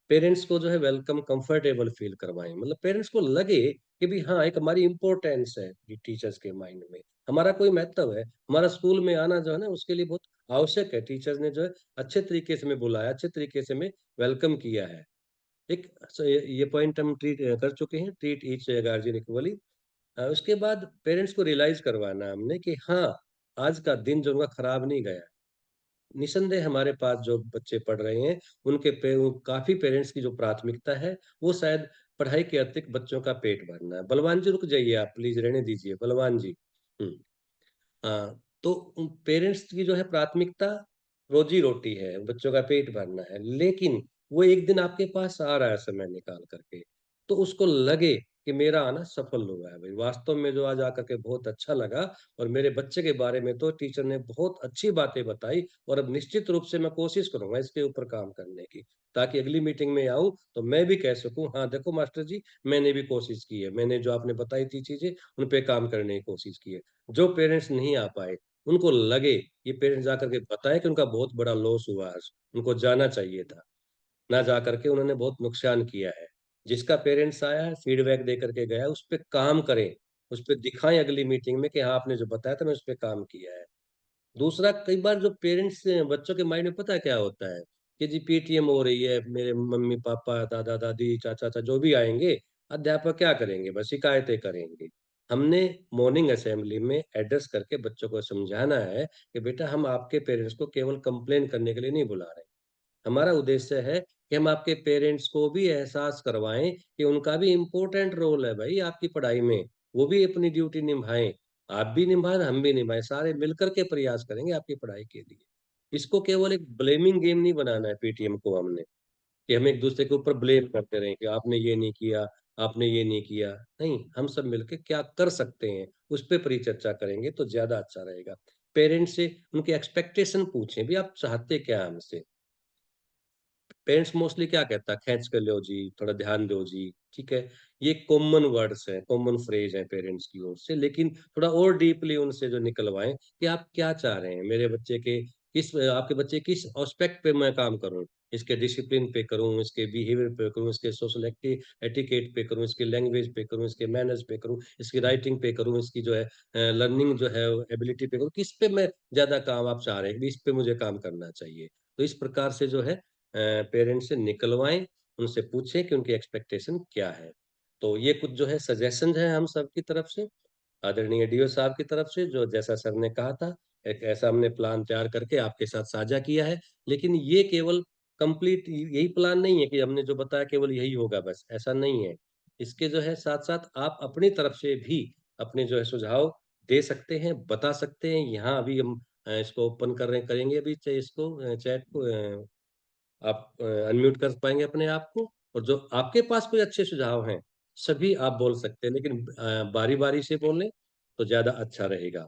[SPEAKER 2] पेरेंट्स को जो है वेलकम कंफर्टेबल फ़ील करवाएँ। मतलब पेरेंट्स को लगे कि भी हाँ, एक हमारी इम्पोर्टेंस है ये टीचर्स के माइंड में, हमारा कोई महत्व है, हमारा स्कूल में आना जो है ना उसके लिए बहुत आवश्यक है। टीचर्स ने जो है अच्छे तरीके से हमें बुलाया, अच्छे तरीके से हमें वेलकम किया है। एक ये पॉइंट हम ट्रीट कर चुके हैं, ट्रीट ईच गार्जियन इक्वली। उसके बाद पेरेंट्स को रियलाइज़ करवाना हमने कि हाँ, आज का दिन जो उनका खराब नहीं गया। निसंदेह हमारे पास जो बच्चे पढ़ रहे हैं, उनके काफ़ी पेरेंट्स की जो प्राथमिकता है, वो शायद पढ़ाई के अतिरिक्त बच्चों का पेट भरना है। बलवान जी रुक जाइए आप प्लीज़ रहने दीजिए, बलवान जी। हुँ। तो पेरेंट्स की जो है प्राथमिकता रोज़ी-रोटी है, बच्चों का पेट भरना है, लेकिन वो एक दिन आपके पास आ रहा है समय निकाल कर के, तो उसको लगे कि मेरा आना सफल हुआ है भई, वास्तव में जो आज आकर के बहुत अच्छा लगा और मेरे बच्चे के बारे में तो टीचर ने बहुत अच्छी बातें बताई और अब निश्चित रूप से मैं कोशिश करूँगा इसके ऊपर काम करने की, ताकि अगली मीटिंग में आऊँ, तो मैं भी कह सकूँ, हाँ, देखो मास्टर जी, मैंने भी कोशिश की है, मैंने जो आपने बताई थी चीज़ें, उन पे काम करने की कोशिश की है। जो पेरेंट्स नहीं आ पाए, उनको लगे ये पेरेंट्स जाकर के बताएँ कि उनका बहुत बड़ा लॉस हुआ आज, उनको जाना चाहिए था, ना जाकर के उन्होंने बहुत नुकसान किया है। जिसका पेरेंट्स आया है, फीडबैक दे कर के गया है, उस पे काम करें, उस पे दिखाएँ अगली मीटिंग में कि हाँ, आपने जो बताया था मैं उस पे काम किया है। दूसरा कई बार जो पेरेंट्स बच्चों के माइंड में पता है क्या होता है? कि जी पीटीएम हो रही है, मेरे मम्मी-पापा, दादा-दादी, चाचा-चाचा जो भी आएँगे, अध्यापक क्या करेंगे? बस शिकायतें करेंगे। हमने मॉर्निंग असेंबली में एड्रेस करके बच्चों को समझाना है कि बेटा हम आपके पेरेंट्स को केवल कंप्लेन करने के लिए नहीं बुला रहे। हमारा उद्देश्य है कि हम आपके पेरेंट्स को भी एहसास करवाएँ कि उनका भी इम्पोर्टेंट रोल है भाई आपकी पढ़ाई में। वो भी अपनी ड्यूटी निभाएँ। आप भी निभाएँ, हम भी निभाएँ, सारे मिलकर के प्रयास करेंगे आपकी पढ़ाई के लिए। इसको केवल एक ब्लेमिंग गेम नहीं बनाना है पीटीएम को हमने, कि हम एक-दूसरे के ऊपर ब्लेम करते रहें कि आपने ये नहीं किया, आपने ये नहीं किया। नहीं, हम सब मिलके क्या कर सकते हैं, उस पे परिचर्चा करेंगे तो ज़्यादा अच्छा रहेगा। पेरेंट्स से उनकी एक्सपेक्टेशन पूछें, भई आप चाहते क्या हैं हमसे? पेरेंट्स मोस्टली क्या कहता है, खींच कर लो जी, थोड़ा ध्यान दो जी, ठीक है? ये कॉमन वर्ड्स हैं, कॉमन फ्रेज़ हैं पेरेंट्स की ओर से, लेकिन थोड़ा और डीपली उनसे जो निकलवाएँ कि आप क्या चाह रहे हैं? मेरे बच्चे के आपके बच्चे किस एस्पेक्ट पे मैं काम करूँ? इसके डिसिप्लिन पे करूँ, इसके बिहेवियर पे करूँ, इसके सोशल एटिकेट पे करूँ, इसके लैंग्वेज पे करूँ, इसके मैनर्स पे करूँ, इसकी राइटिंग पे करूँ, इसकी जो है लर्निंग जो है एबिलिटी पे करूँ, किस पे मैं ज़्यादा काम आप चाह रहे हैं कि इस पे मुझे काम करना चाहिए? तो इस प्रकार से जो है पेरेंट्स से निकलवाएँ, उनसे पूछें कि उनकी एक्सपेक्टेशन क्या है। तो ये कुछ जो है सजेशन है हम सब की तरफ से, आदरणीय डीओ साहब की तरफ से, जो जैसा सर ने कहा था एक ऐसा हमने प्लान तैयार करके आपके साथ साझा किया है। लेकिन ये केवल कंप्लीट यही प्लान नहीं है कि हमने जो बताया केवल यही होगा, बस ऐसा नहीं है। इसके जो है साथ साथ आप अपनी तरफ से भी अपने जो है सुझाव दे सकते हैं, बता सकते हैं। यहाँ अभी हम इसको ओपन कर रहे करेंगे अभी इसको चैट को आप अनम्यूट कर पाएंगे अपने आप को, और जो आपके पास कोई अच्छे सुझाव हैं सभी आप बोल सकते हैं, लेकिन बारी बारी से बोलें तो ज्यादा अच्छा रहेगा।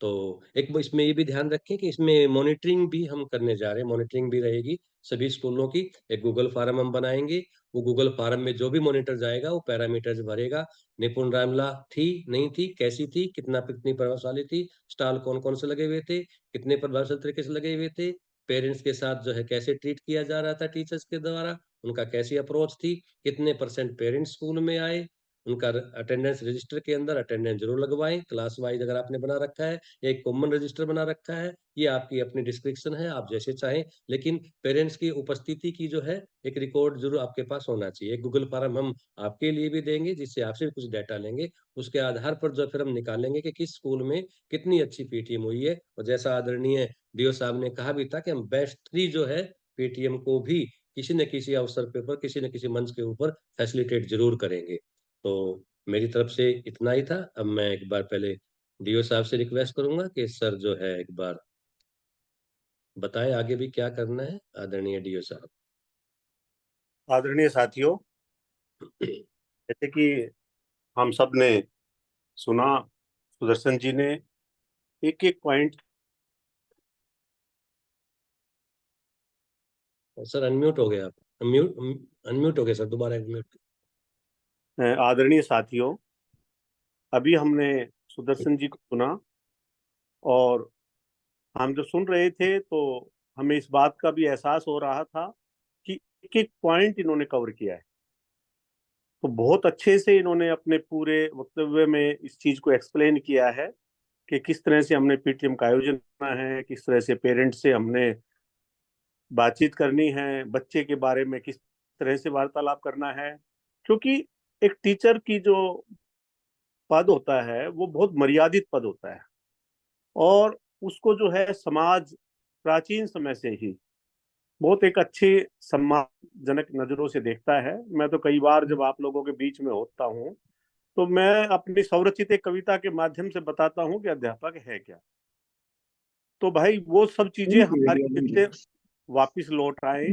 [SPEAKER 2] तो एक इसमें ये भी ध्यान रखें कि इसमें मॉनिटरिंग भी हम करने जा रहे हैं, मॉनिटरिंग भी रहेगी सभी स्कूलों की। एक गूगल फॉर्म हम बनाएंगे, वो गूगल फॉर्म में जो भी मॉनिटर जाएगा वो पैरामीटर्स भरेगा, निपुण रामला थी नहीं थी, कैसी थी, कितनी प्रभावशाली थी, स्टॉल कौन कौन से लगे हुए थे, कितने प्रभावशाली तरीके से लगे हुए थे, पेरेंट्स के साथ जो है कैसे ट्रीट किया जा रहा था टीचर्स के द्वारा, उनका कैसी अप्रोच थी, कितने परसेंट पेरेंट्स स्कूल में आए, उनका अटेंडेंस रजिस्टर के अंदर अटेंडेंस जरूर लगवाएं, क्लास वाइज अगर आपने बना रखा है, एक कॉमन रजिस्टर बना रखा है, ये आपकी अपनी डिस्क्रिप्शन है, आप जैसे चाहें, लेकिन पेरेंट्स की उपस्थिति की जो है एक रिकॉर्ड जरूर आपके पास होना चाहिए। एक गूगल फॉर्म हम आपके लिए भी देंगे जिससे आपसे भी कुछ डाटा लेंगे, उसके आधार पर जो फिर हम निकालेंगे कि किस स्कूल में कितनी अच्छी पीटीएम हुई है। और जैसा आदरणीय डीओ साहब ने कहा भी था कि हम बेस्ट 3 जो है पीटीएम को भी किसी न किसी अवसर पे पर किसी न किसी मंच के ऊपर फैसिलिटेट जरूर करेंगे। तो मेरी तरफ से इतना ही था। अब मैं एक बार पहले डीओ साहब से रिक्वेस्ट करूंगा कि सर जो है एक बार बताएं आगे भी क्या करना है, आदरणीय डीओ साहब।
[SPEAKER 1] आदरणीय साथियों, जैसे कि हम सब ने सुना, सुदर्शन जी ने एक एक पॉइंट।
[SPEAKER 2] सर अनम्यूट हो गए आप, अनम्यूट अनम्यूट हो गए सर, दोबारा अनम्यूट।
[SPEAKER 1] आदरणीय साथियों, अभी हमने सुदर्शन जी को सुना, और हम जब सुन रहे थे तो हमें इस बात का भी एहसास हो रहा था कि एक एक पॉइंट इन्होंने कवर किया है। तो बहुत अच्छे से इन्होंने अपने पूरे वक्तव्य में इस चीज को एक्सप्लेन किया है कि किस तरह से हमने पीटीएम का आयोजन करना है, किस तरह से पेरेंट्स से हमने बातचीत करनी है, बच्चे के बारे में किस तरह से वार्तालाप करना है। क्योंकि एक टीचर की जो पद होता है वो बहुत मर्यादित पद होता है, और उसको जो है समाज प्राचीन समय से ही बहुत एक अच्छे सम्मानजनक नजरों से देखता है। मैं तो कई बार जब आप लोगों के बीच में होता हूँ तो मैं अपनी स्वरचित एक कविता के माध्यम से बताता हूँ कि अध्यापक है क्या। तो भाई वो सब चीजें हमारी फिर से वापिस लौट आए,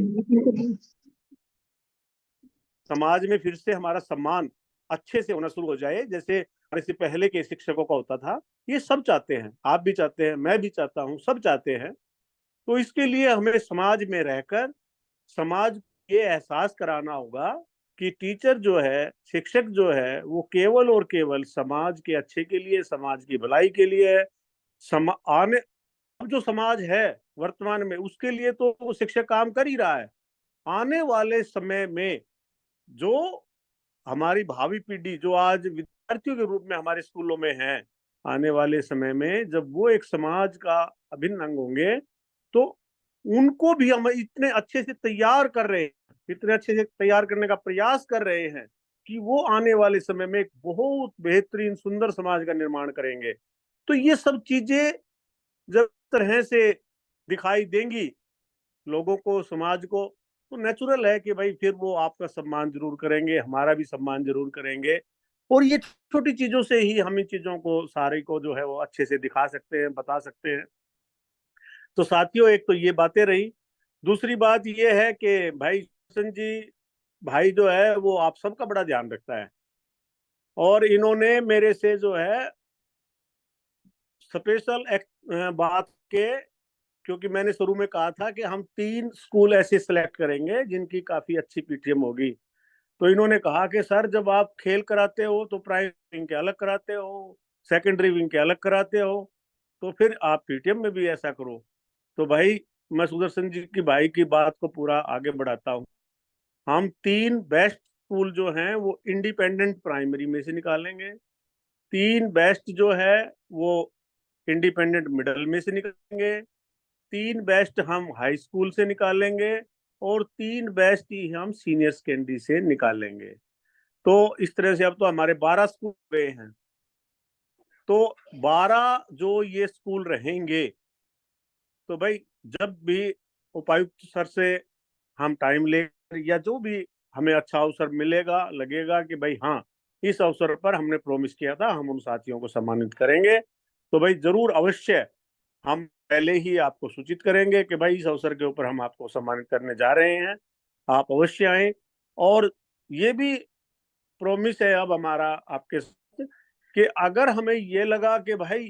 [SPEAKER 1] समाज में फिर से हमारा सम्मान अच्छे से होना शुरू हो जाए, जैसे हमारे से पहले के शिक्षकों का होता था। ये सब चाहते हैं, आप भी चाहते हैं, मैं भी चाहता हूँ, सब चाहते हैं। तो इसके लिए हमें समाज में रहकर समाज को ये एहसास कराना होगा कि टीचर जो है, शिक्षक जो है, वो केवल और केवल समाज के अच्छे के लिए, समाज की भलाई के लिए है। आने अब जो समाज है वर्तमान में, उसके लिए तो वो शिक्षक काम कर ही रहा है। आने वाले समय में जो हमारी भावी पीढ़ी जो आज विद्यार्थियों के रूप में हमारे स्कूलों में है, आने वाले समय में जब वो एक समाज का अभिन्न अंग होंगे, तो उनको भी हम इतने अच्छे से तैयार कर रहे हैं, इतने अच्छे से तैयार करने का प्रयास कर रहे हैं कि वो आने वाले समय में एक बहुत बेहतरीन सुंदर समाज का निर्माण करेंगे। तो ये सब चीजें जब तरह से दिखाई देंगी लोगों को, समाज को, तो नेचुरल है कि भाई फिर वो आपका सम्मान जरूर करेंगे, हमारा भी सम्मान जरूर करेंगे। और ये छोटी चीजों से ही हम इन चीजों को सारे को जो है वो अच्छे से दिखा सकते हैं, बता सकते हैं। तो साथियों, एक तो ये बातें रही। दूसरी बात ये है कि भाई किशन जी भाई जो है वो आप सबका बड़ा ध्यान रखता है, और इन्होंने मेरे से जो है स्पेशल बात के, क्योंकि मैंने शुरू में कहा था कि हम 3 स्कूल ऐसे सिलेक्ट करेंगे जिनकी काफी अच्छी पीटीएम होगी। तो इन्होंने कहा कि सर जब आप खेल कराते हो तो प्राइमरी विंग के अलग कराते हो, सेकेंडरी विंग के अलग कराते हो, तो फिर आप पीटीएम में भी ऐसा करो। तो भाई मैं सुदर्शन जी की भाई की बात को पूरा आगे बढ़ाता हूँ। हम 3 बेस्ट स्कूल जो हैं वो इंडिपेंडेंट प्राइमरी में से निकालेंगे, 3 बेस्ट जो है वो इंडिपेंडेंट मिडिल में से निकालेंगे, 3 बेस्ट हम हाई स्कूल से निकालेंगे, और 3 बेस्ट ही हम सीनियर सेकेंडरी से निकालेंगे। तो इस तरह से अब तो हमारे 12 स्कूल गए हैं। तो 12 जो ये स्कूल रहेंगे, तो भाई जब भी उपायुक्त सर से हम टाइम ले, या जो भी हमें अच्छा अवसर मिलेगा, लगेगा कि भाई हाँ, इस अवसर पर हमने प्रॉमिस किया था, हम उन साथियों को सम्मानित करेंगे, तो भाई जरूर अवश्य हम पहले ही आपको सूचित करेंगे कि भाई इस अवसर के ऊपर हम आपको सम्मानित करने जा रहे हैं, आप अवश्य आए। और ये भी प्रॉमिस है अब हमारा आपके साथ कि अगर हमें ये लगा कि भाई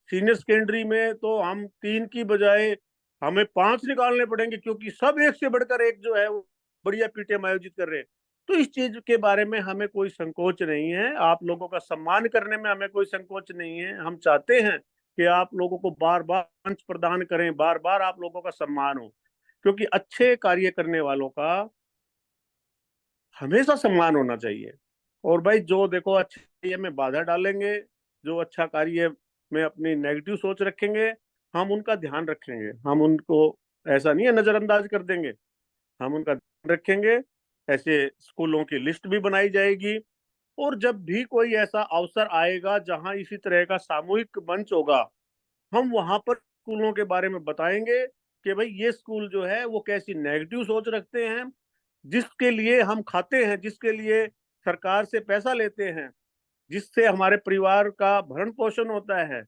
[SPEAKER 1] सीनियर सेकेंडरी में तो हम 3 की बजाय हमें 5 निकालने पड़ेंगे, क्योंकि सब एक से बढ़कर एक जो है वो बढ़िया पीटीएम आयोजित कर रहे हैं, तो इस चीज के बारे में हमें कोई संकोच नहीं है। आप लोगों का सम्मान करने में हमें कोई संकोच नहीं है। हम चाहते हैं कि आप लोगों को बार बार मंच प्रदान करें, बार बार आप लोगों का सम्मान हो, क्योंकि अच्छे कार्य करने वालों का हमेशा सम्मान होना चाहिए। और भाई जो देखो अच्छे कार्य में बाधा डालेंगे, जो अच्छा कार्य में अपनी नेगेटिव सोच रखेंगे, हम उनका ध्यान रखेंगे, हम उनको ऐसा नहीं है नजरअंदाज कर देंगे, हम उनका ध्यान रखेंगे। ऐसे स्कूलों की लिस्ट भी बनाई जाएगी, और जब भी कोई ऐसा अवसर आएगा जहां इसी तरह का सामूहिक मंच होगा, हम वहां पर स्कूलों के बारे में बताएंगे कि भाई ये स्कूल जो है वो कैसी नेगेटिव सोच रखते हैं, जिसके लिए हम खाते हैं, जिसके लिए सरकार से पैसा लेते हैं, जिससे हमारे परिवार का भरण पोषण होता है,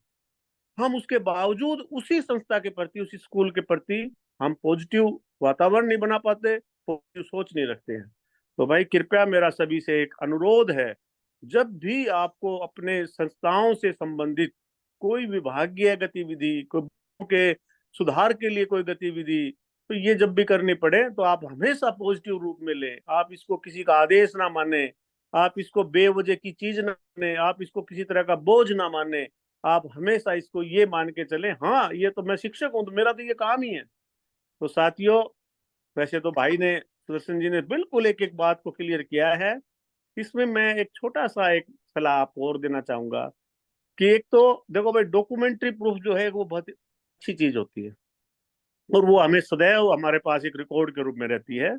[SPEAKER 1] हम उसके बावजूद उसी संस्था के प्रति, उसी स्कूल के प्रति हम पॉजिटिव वातावरण नहीं बना पाते, पॉजिटिव सोच नहीं रखते हैं। तो भाई कृपया मेरा सभी से एक अनुरोध है, जब भी आपको अपने संस्थाओं से संबंधित कोई विभागीय गतिविधि, कोई बच्चों के सुधार के लिए कोई गतिविधि, तो ये जब भी करनी पड़े तो आप हमेशा पॉजिटिव रूप में लें। आप इसको किसी का आदेश ना माने, आप इसको बेवजह की चीज ना माने, आप इसको किसी तरह का बोझ ना माने, आप हमेशा इसको ये मान के चले, हाँ ये तो मैं शिक्षक हूं तो मेरा तो ये काम ही है। तो साथियों, वैसे तो भाई ने, सुदर्शन जी ने बिल्कुल एक एक बात को क्लियर किया है। इसमें मैं एक छोटा सा एक सलाह आपको और देना चाहूंगा कि एक तो देखो भाई, डॉक्यूमेंट्री प्रूफ जो है वो बहुत अच्छी चीज होती है, और वो हमें सदैव हमारे पास एक रिकॉर्ड के रूप में रहती है।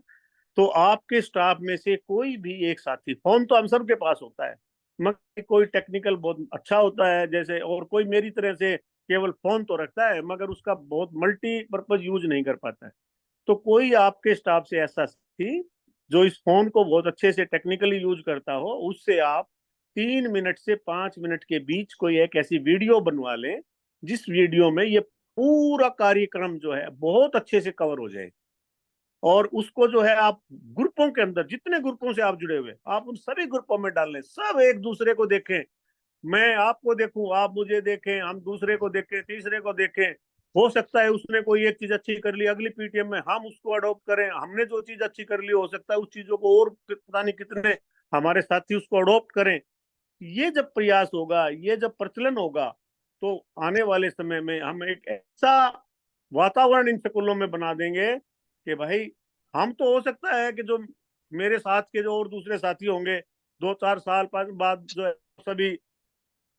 [SPEAKER 1] तो आपके स्टाफ में से कोई भी एक साथी, फोन तो हम सबके पास होता है, मगर कोई टेक्निकल बहुत अच्छा होता है जैसे, और कोई मेरी तरह से केवल फोन तो रखता है मगर उसका बहुत मल्टीपर्पज यूज नहीं कर पाता है। तो कोई आपके स्टाफ से ऐसा साथी जो इस फोन को बहुत अच्छे से टेक्निकली यूज करता हो, उससे आप 3 मिनट से 5 मिनट के बीच कोई एक ऐसी वीडियो बनवा लें, जिस वीडियो में ये पूरा कार्यक्रम जो है बहुत अच्छे से कवर हो जाए। और उसको जो है आप ग्रुपों के अंदर, जितने ग्रुपों से आप जुड़े हुए, आप उन सभी ग्रुपों में डाल लें, सब एक दूसरे को देखें, मैं आपको देखूं, आप मुझे देखें, हम दूसरे को देखें, तीसरे को देखें। हो सकता है उसने कोई एक चीज अच्छी कर ली, अगली पीटीएम में हम उसको अडॉप्ट करें, हमने जो चीज अच्छी कर ली हो सकता है उस चीजों को और पता नहीं कितने हमारे साथी उसको अडॉप्ट करें। ये जब प्रयास होगा, ये जब प्रचलन होगा, तो आने वाले समय में हम एक ऐसा वातावरण इन स्कूलों में बना देंगे कि भाई, हम तो हो सकता है कि जो मेरे साथ के जो और दूसरे साथी होंगे 2-4 साल बाद जो है सभी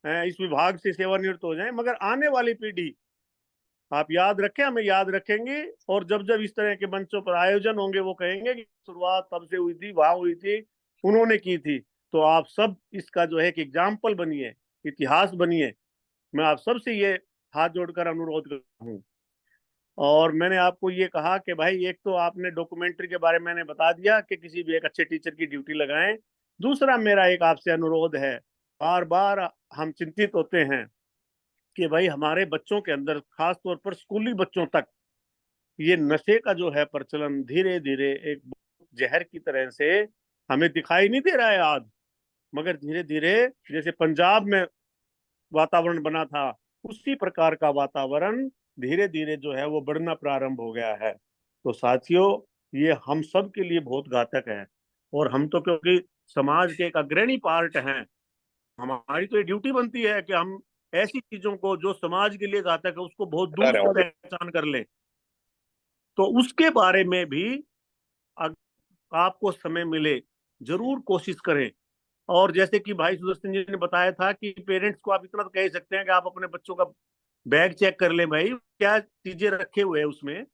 [SPEAKER 1] इस विभाग से सेवानिवृत्त हो जाएं, मगर आने वाली पीढ़ी, आप याद रखें, हमें याद रखेंगे। और जब जब इस तरह के मंचों पर आयोजन होंगे, वो कहेंगे कि शुरुआत तब से हुई थी, वहां हुई थी, उन्होंने की थी। तो आप सब इसका जो है एक एग्जाम्पल बनिए, इतिहास बनिए। मैं आप सबसे ये हाथ जोड़कर अनुरोध करता हूँ। और मैंने आपको ये कहा कि भाई, एक तो आपने डॉक्यूमेंट्री के बारे में मैंने बता दिया कि किसी भी एक अच्छे टीचर की ड्यूटी लगाएं। दूसरा मेरा एक आपसे अनुरोध है, बार बार हम चिंतित होते हैं कि भाई हमारे बच्चों के अंदर, खास तौर पर स्कूली बच्चों तक, ये नशे का जो है प्रचलन धीरे धीरे एक जहर की तरह से हमें दिखाई नहीं दे रहा है आज, मगर धीरे धीरे जैसे पंजाब में वातावरण बना था, उसी प्रकार का वातावरण धीरे धीरे जो है वो बढ़ना प्रारंभ हो गया है। तो साथियों, ये हम सब के लिए बहुत घातक है। और हम तो क्योंकि समाज के एक अग्रणी पार्ट हैं, हमारी तो ये ड्यूटी बनती है कि हम ऐसी चीजों को जो समाज के लिए घातक है उसको बहुत दूर से पहचान कर लें। तो उसके बारे में भी अगर आपको समय मिले, जरूर कोशिश करें। और जैसे कि भाई सुदर्शन जी ने बताया था कि पेरेंट्स को आप इतना तो कह ही सकते हैं कि आप अपने बच्चों का बैग चेक कर लें, भाई क्या चीजें रखे हुए हैं उसमें।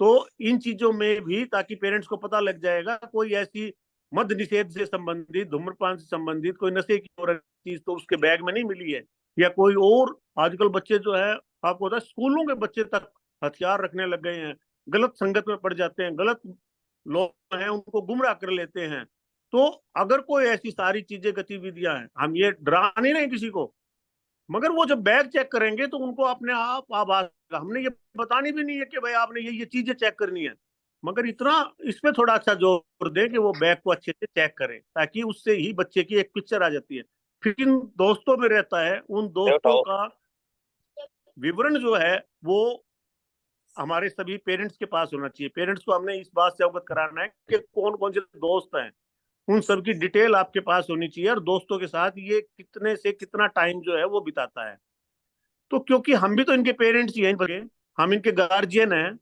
[SPEAKER 1] तो इन चीजों में भी, ताकि पेरेंट्स को पता लग जाएगा कोई ऐसी मद्य निषेध से संबंधित, धूम्रपान से संबंधित कोई नशे की और चीज तो उसके बैग में नहीं मिली है, या कोई और। आजकल बच्चे जो है, आपको पता है, स्कूलों के बच्चे तक हथियार रखने लग गए हैं, गलत संगत में पड़ जाते हैं, गलत लोग हैं उनको गुमराह कर लेते हैं। तो अगर कोई ऐसी सारी चीजें, गतिविधियां हैं, हम ये डरा नहीं रहे किसी को, मगर वो जब बैग चेक करेंगे तो उनको अपने आप आवाज, हमने ये बतानी भी नहीं है कि भाई आपने ये चीजें चेक करनी है, मगर इतना इस पे थोड़ा अच्छा जोर दें कि वो बैग को अच्छे से चेक करें, ताकि उससे ही बच्चे की एक पिक्चर आ जाती है। फिर इन दोस्तों में रहता है, उन दोस्तों का विवरण जो है वो हमारे सभी पेरेंट्स के पास होना चाहिए। पेरेंट्स को हमने इस बात से अवगत कराना है कि कौन कौन से दोस्त हैं, उन सब की डिटेल आपके पास होनी चाहिए, और दोस्तों के साथ ये कितने से कितना टाइम जो है वो बिताता है। तो क्योंकि हम भी तो इनके पेरेंट्स ही हैं, हम इनके गार्जियन हैं,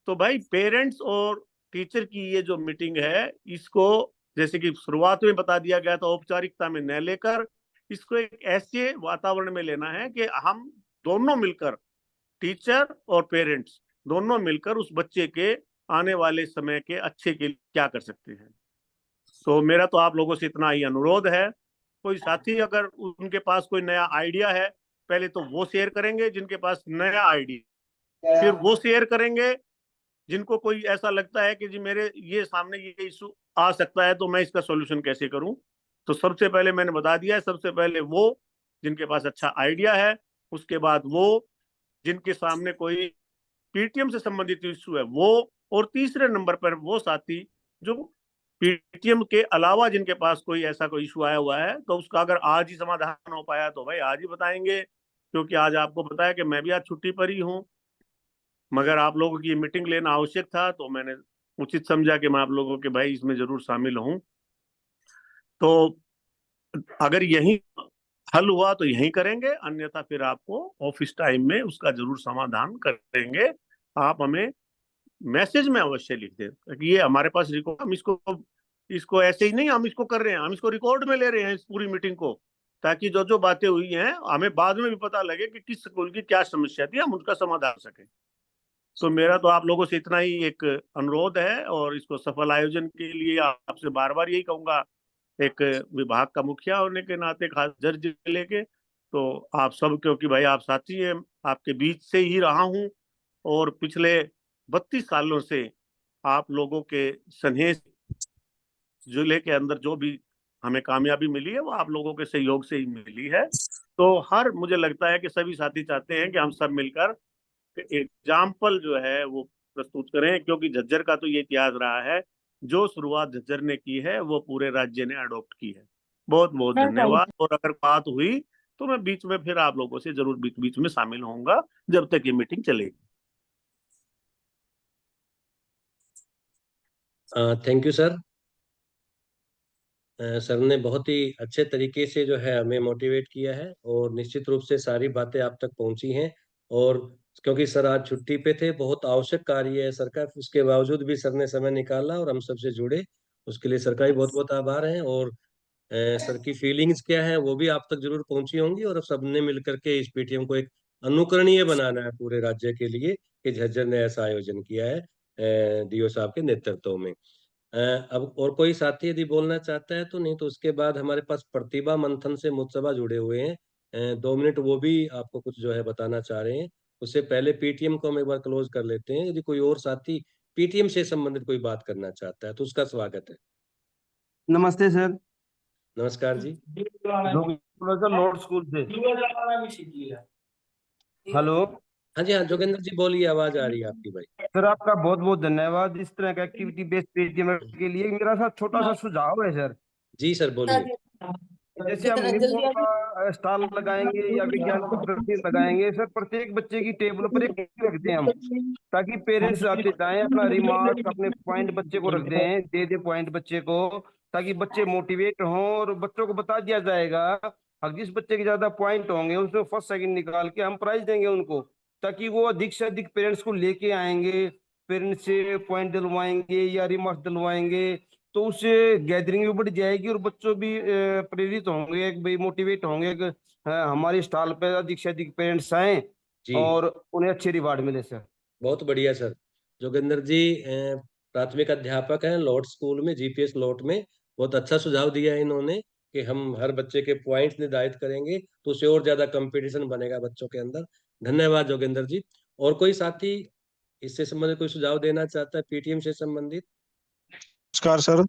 [SPEAKER 1] तो भाई पेरेंट्स और टीचर की ये जो मीटिंग है, इसको जैसे कि शुरुआत में बता दिया गया था, औपचारिकता में न लेकर इसको एक ऐसे वातावरण में लेना है कि हम दोनों मिलकर, टीचर और पेरेंट्स दोनों मिलकर उस बच्चे के आने वाले समय के अच्छे के लिए क्या कर सकते हैं। तो मेरा तो आप लोगों से इतना ही अनुरोध है, कोई साथी अगर उनके पास कोई नया आइडिया है, पहले तो वो शेयर करेंगे जिनके पास नया आइडिया, फिर वो शेयर करेंगे जिनको कोई ऐसा लगता है कि जी मेरे ये सामने ये इशू आ सकता है, तो मैं इसका सॉल्यूशन कैसे करूं। तो सबसे पहले मैंने बता दिया है, सबसे पहले वो जिनके पास अच्छा आइडिया है, उसके बाद वो जिनके सामने कोई पीटीएम से संबंधित इशू है वो, और तीसरे नंबर पर वो साथी जो पीटीएम के अलावा जिनके पास कोई ऐसा कोई इशू आया हुआ है, तो उसका अगर आज ही समाधान हो पाया तो भाई आज ही बताएंगे, क्योंकि आज आपको बताया कि मैं भी आज छुट्टी पर ही हूँ, मगर आप लोगों की मीटिंग लेना आवश्यक था, तो मैंने उचित समझा कि मैं आप लोगों के भाई इसमें जरूर शामिल हूँ। तो अगर यही हल हुआ तो यही करेंगे, अन्यथा फिर आपको ऑफिस टाइम में उसका जरूर समाधान करेंगे। आप हमें मैसेज में अवश्य लिख दें, ताकि ये हमारे पास रिकॉर्ड, हम इसको इसको ऐसे ही नहीं हम इसको कर रहे हैं, हम इसको रिकॉर्ड में ले रहे हैं इस पूरी मीटिंग को, ताकि जो जो बातें हुई हैं हमें बाद में भी पता लगे कि किस स्कूल की क्या समस्या थी, हम उसका समाधान सकें। तो मेरा तो आप लोगों से इतना ही एक अनुरोध है, और इसको सफल आयोजन के लिए आपसे बार बार यही कहूंगा, एक विभाग का मुखिया होने के नाते, खास जर जिले के, तो आप सब, क्योंकि भाई आप साथी हैं, आपके बीच से ही रहा हूं, और पिछले 32 सालों से आप लोगों के स्नेह, जिले के अंदर जो भी हमें कामयाबी मिली है वो आप लोगों के सहयोग से ही मिली है। तो हर मुझे लगता है कि सभी साथी चाहते हैं कि हम सब मिलकर एग्जाम्पल जो है वो प्रस्तुत करें, क्योंकि झज्जर का तो ये इतिहास रहा है, जो शुरुआत झज्जर ने की है वो पूरे राज्य ने अडॉप्ट की है। बहुत बहुत धन्यवाद, और अगर बात हुई तो मैं बीच में फिर आप लोगों से जरूर बीच बीच में शामिल होऊंगा जब तक ये मीटिंग चलेगी।
[SPEAKER 2] Thank you sir. सर ने बहुत ही अच्छे तरीके से जो है हमें मोटिवेट किया है, और निश्चित रूप से सारी बातें आप तक पहुंची हैं। और क्योंकि सर आज छुट्टी पे थे, बहुत आवश्यक कार्य है सर का, उसके बावजूद भी सर ने समय निकाला और हम सबसे जुड़े, उसके लिए सर का भी बहुत बहुत आभार है। और सर की फीलिंग्स क्या है वो भी आप तक जरूर पहुंची होंगी, और अब सबने मिलकर के इस पीटीएम को एक अनुकरणीय बनाना है पूरे राज्य के लिए, कि झज्जर ने ऐसा आयोजन किया है डीओ साहब के नेतृत्व में। अब और कोई साथी यदि बोलना चाहता है तो, नहीं तो उसके बाद हमारे पास प्रतिभा मंथन से मुत्सबा जुड़े हुए हैं। 2 मिनट वो भी आपको कुछ जो है बताना चाह रहे हैं। उससे पहले पीटीएम को हम एक बार क्लोज कर लेते हैं। यदि कोई और साथी पीटीएम से संबंधित कोई बात करना चाहता है तो उसका स्वागत है।
[SPEAKER 3] नमस्ते सर।
[SPEAKER 2] नमस्कार जी।
[SPEAKER 3] नोट स्कूल से। हेलो
[SPEAKER 2] हाँ, जोगेंद्र जी बोलिए, आवाज आ रही है आपकी भाई।
[SPEAKER 3] सर, आपका बहुत बहुत धन्यवाद इस तरह का एक्टिविटी बेस्ड पेटीएम के लिए। मेरा सा छोटा सा सुझाव है सर।
[SPEAKER 2] जी सर बोलिए।
[SPEAKER 3] जैसे हम नींबू का स्टॉल लगाएंगे या विज्ञान की प्रदर्शनी लगाएंगे सर, प्रत्येक बच्चे की टेबल पर एक रखते हैं हम, ताकि पेरेंट्स आते जाएं, अपना रिमार्क, अपने पॉइंट बच्चे को रख दें, दे दे पॉइंट बच्चे को, ताकि बच्चे मोटिवेट हों। और बच्चों को बता दिया जाएगा, अब जिस बच्चे के ज्यादा पॉइंट होंगे उसमें फर्स्ट सेकंड निकाल के हम प्राइज देंगे उनको, ताकि वो अधिक से अधिक पेरेंट्स को लेके आएंगे, पेरेंट्स से पॉइंट दिलवाएंगे या रिमार्क दिलवाएंगे। तो उससे गैदरिंग भी बढ़ जाएगी और बच्चों भी प्रेरित होंगे, भाई मोटिवेट होंगे कि हमारे स्टॉल पे अधिक से अधिक पेरेंट्स आए
[SPEAKER 2] जी
[SPEAKER 3] और उन्हें अच्छे रिवार्ड मिले सर।
[SPEAKER 2] बहुत बढ़िया सर। जोगेंद्र जी प्राथमिक अध्यापक हैं लॉर्ड स्कूल में, जीपीएस लॉर्ड में, बहुत अच्छा सुझाव दिया है इन्होंने कि हम हर बच्चे के पॉइंट्स निर्धारित करेंगे तो उससे और ज्यादा कंपटीशन बनेगा बच्चों के अंदर। धन्यवाद जोगेंद्र जी। और कोई साथी इससे संबंधित कोई सुझाव देना चाहता है, पीटीएम से संबंधित?
[SPEAKER 4] नमस्कार सर।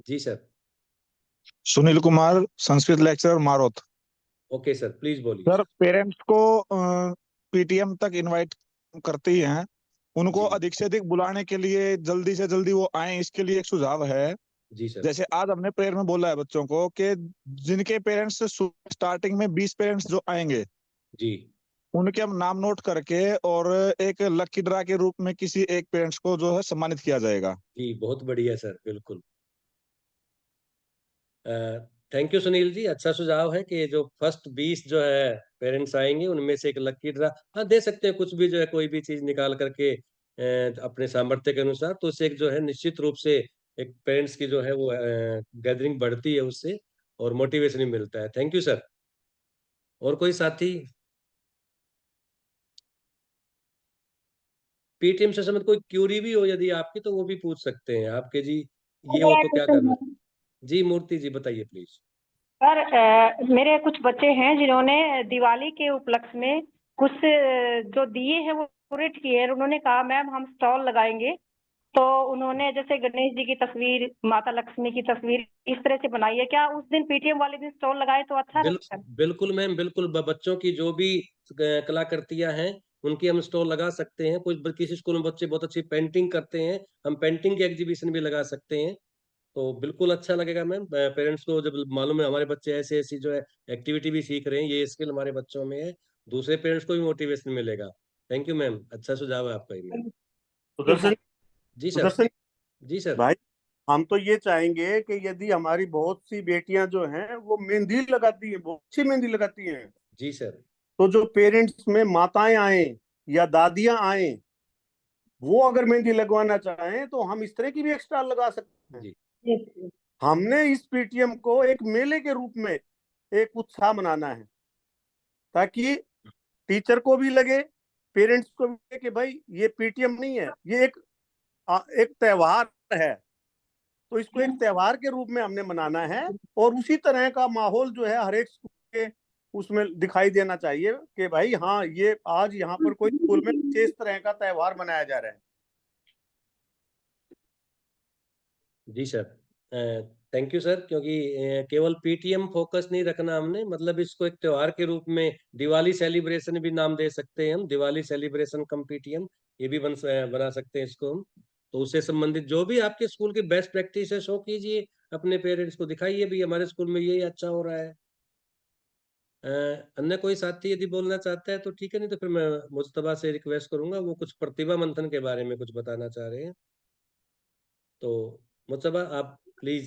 [SPEAKER 2] जी sir.
[SPEAKER 4] Sunil Kumar, Sanskrit lecturer, Marot.
[SPEAKER 2] Okay sir, please बोलिए।
[SPEAKER 4] सर, पेरेंट्स को पीटीएम तक इनवाइट करते ही हैं, उनको
[SPEAKER 2] जी
[SPEAKER 4] अधिक से अधिक बुलाने के लिए जल्दी से जल्दी वो आए, इसके लिए एक सुझाव है।
[SPEAKER 2] जी सर।
[SPEAKER 4] जैसे आज हमने प्रेयर में बोला है बच्चों को कि जिनके पेरेंट्स स्टार्टिंग में 20 पेरेंट्स जो आएंगे,
[SPEAKER 2] जी
[SPEAKER 4] उनके हम नाम नोट करके और एक लकी ड्रा के रूप में किसी एक पेरेंट्स को जो है सम्मानित किया जाएगा।
[SPEAKER 2] जी, बहुत बढ़िया सर, बिल्कुल। थैंक यू सुनील जी, अच्छा सुझाव है कि जो फर्स्ट 20 जो है पेरेंट्स आएंगे उनमें से एक लकी ड्रा, हाँ दे सकते हैं कुछ भी, जो है कोई भी चीज निकाल करके अपने सामर्थ्य के अनुसार, तो उससे एक जो है निश्चित रूप से एक पेरेंट्स की जो है वो गैदरिंग बढ़ती है उससे, और मोटिवेशन भी मिलता है। Thank you sir. और कोई साथी पीटीएम से संबंधित कोई क्यूरी भी हो यदि आपकी, तो वो भी पूछ सकते हैं आपके जी, ये हो तो क्या करना है? जी मूर्ति जी बताइए प्लीज।
[SPEAKER 5] सर मेरे कुछ बच्चे हैं जिन्होंने दिवाली के उपलक्ष्य में कुछ जो दिए हैं वो डेकोरेट किए हैं। उन्होंने कहा मैम हम स्टॉल लगाएंगे, तो उन्होंने जैसे गणेश जी की तस्वीर, माता लक्ष्मी की तस्वीर इस तरह से बनाई है। क्या उस दिन पीटीएम वाले दिन स्टॉल लगाए तो अच्छा रहेगा?
[SPEAKER 2] बिल्कुल मैम, बिल्कुल। बच्चों की जो भी कलाकृतियां हैं उनकी हम स्टॉल लगा सकते हैं। किसी स्कूल में बच्चे बहुत अच्छी पेंटिंग करते हैं, हम पेंटिंग की एग्जीबिशन भी लगा सकते हैं। तो बिल्कुल अच्छा लगेगा मैम, पेरेंट्स को जब मालूम है हमारे बच्चे ऐसे ऐसी जो है एक्टिविटी भी सीख रहे हैं, ये स्किल हमारे बच्चों में है, दूसरे पेरेंट्स को भी मोटिवेशन मिलेगा। थैंक यू मैम, अच्छा सुझाव है आपका ही मैम।
[SPEAKER 5] ठीक है।
[SPEAKER 1] सुदर्शन
[SPEAKER 2] जी सर।
[SPEAKER 1] सुदर्शन
[SPEAKER 2] जी सर।
[SPEAKER 1] भाई, हम तो ये चाहेंगे कि यदि हमारी बहुत सी बेटियां जो हैं वो मेहंदी लगाती हैं, बहुत अच्छी मेहंदी लगाती हैं,
[SPEAKER 2] जी सर।
[SPEAKER 1] तो जो पेरेंट्स में माताएं आए या दादियां आए, वो अगर मेहंदी लगवाना चाहें तो हम इस तरह की भी एक्स्ट्रा लगा सकते हैं।
[SPEAKER 2] जी
[SPEAKER 1] हमने इस पीटीएम को एक मेले के रूप में एक उत्साह मनाना है, ताकि टीचर को भी लगे, पेरेंट्स को भी लगे कि भाई ये पीटीएम नहीं है, ये एक त्योहार है। तो इसको एक त्योहार के रूप में हमने मनाना है, और उसी तरह का माहौल जो है हर एक स्कूल के उसमें दिखाई देना चाहिए कि भाई हाँ, ये आज यहाँ पर कोई स्कूल में विशेष तरह का त्योहार मनाया जा रहा है।
[SPEAKER 2] जी सर। थैंक यू सर, क्योंकि केवल पीटीएम फोकस नहीं रखना हमने, मतलब इसको एक त्योहार के रूप में दिवाली सेलिब्रेशन भी नाम दे सकते हैं हम, दिवाली सेलिब्रेशन कम पीटीएम, ये भी बना सकते हैं इसको हम। तो उससे संबंधित जो भी आपके स्कूल की बेस्ट प्रैक्टिस है शो कीजिए, अपने पेरेंट्स को दिखाइए भी हमारे स्कूल में यही अच्छा हो रहा है। अन्य कोई साथी यदि बोलना चाहता है तो ठीक है, नहीं तो फिर मैं मुज्तबा से रिक्वेस्ट करूंगा, वो कुछ प्रतिभा मंथन के बारे में कुछ बताना चाह रहे हैं। तो मुज्तबा आप प्लीज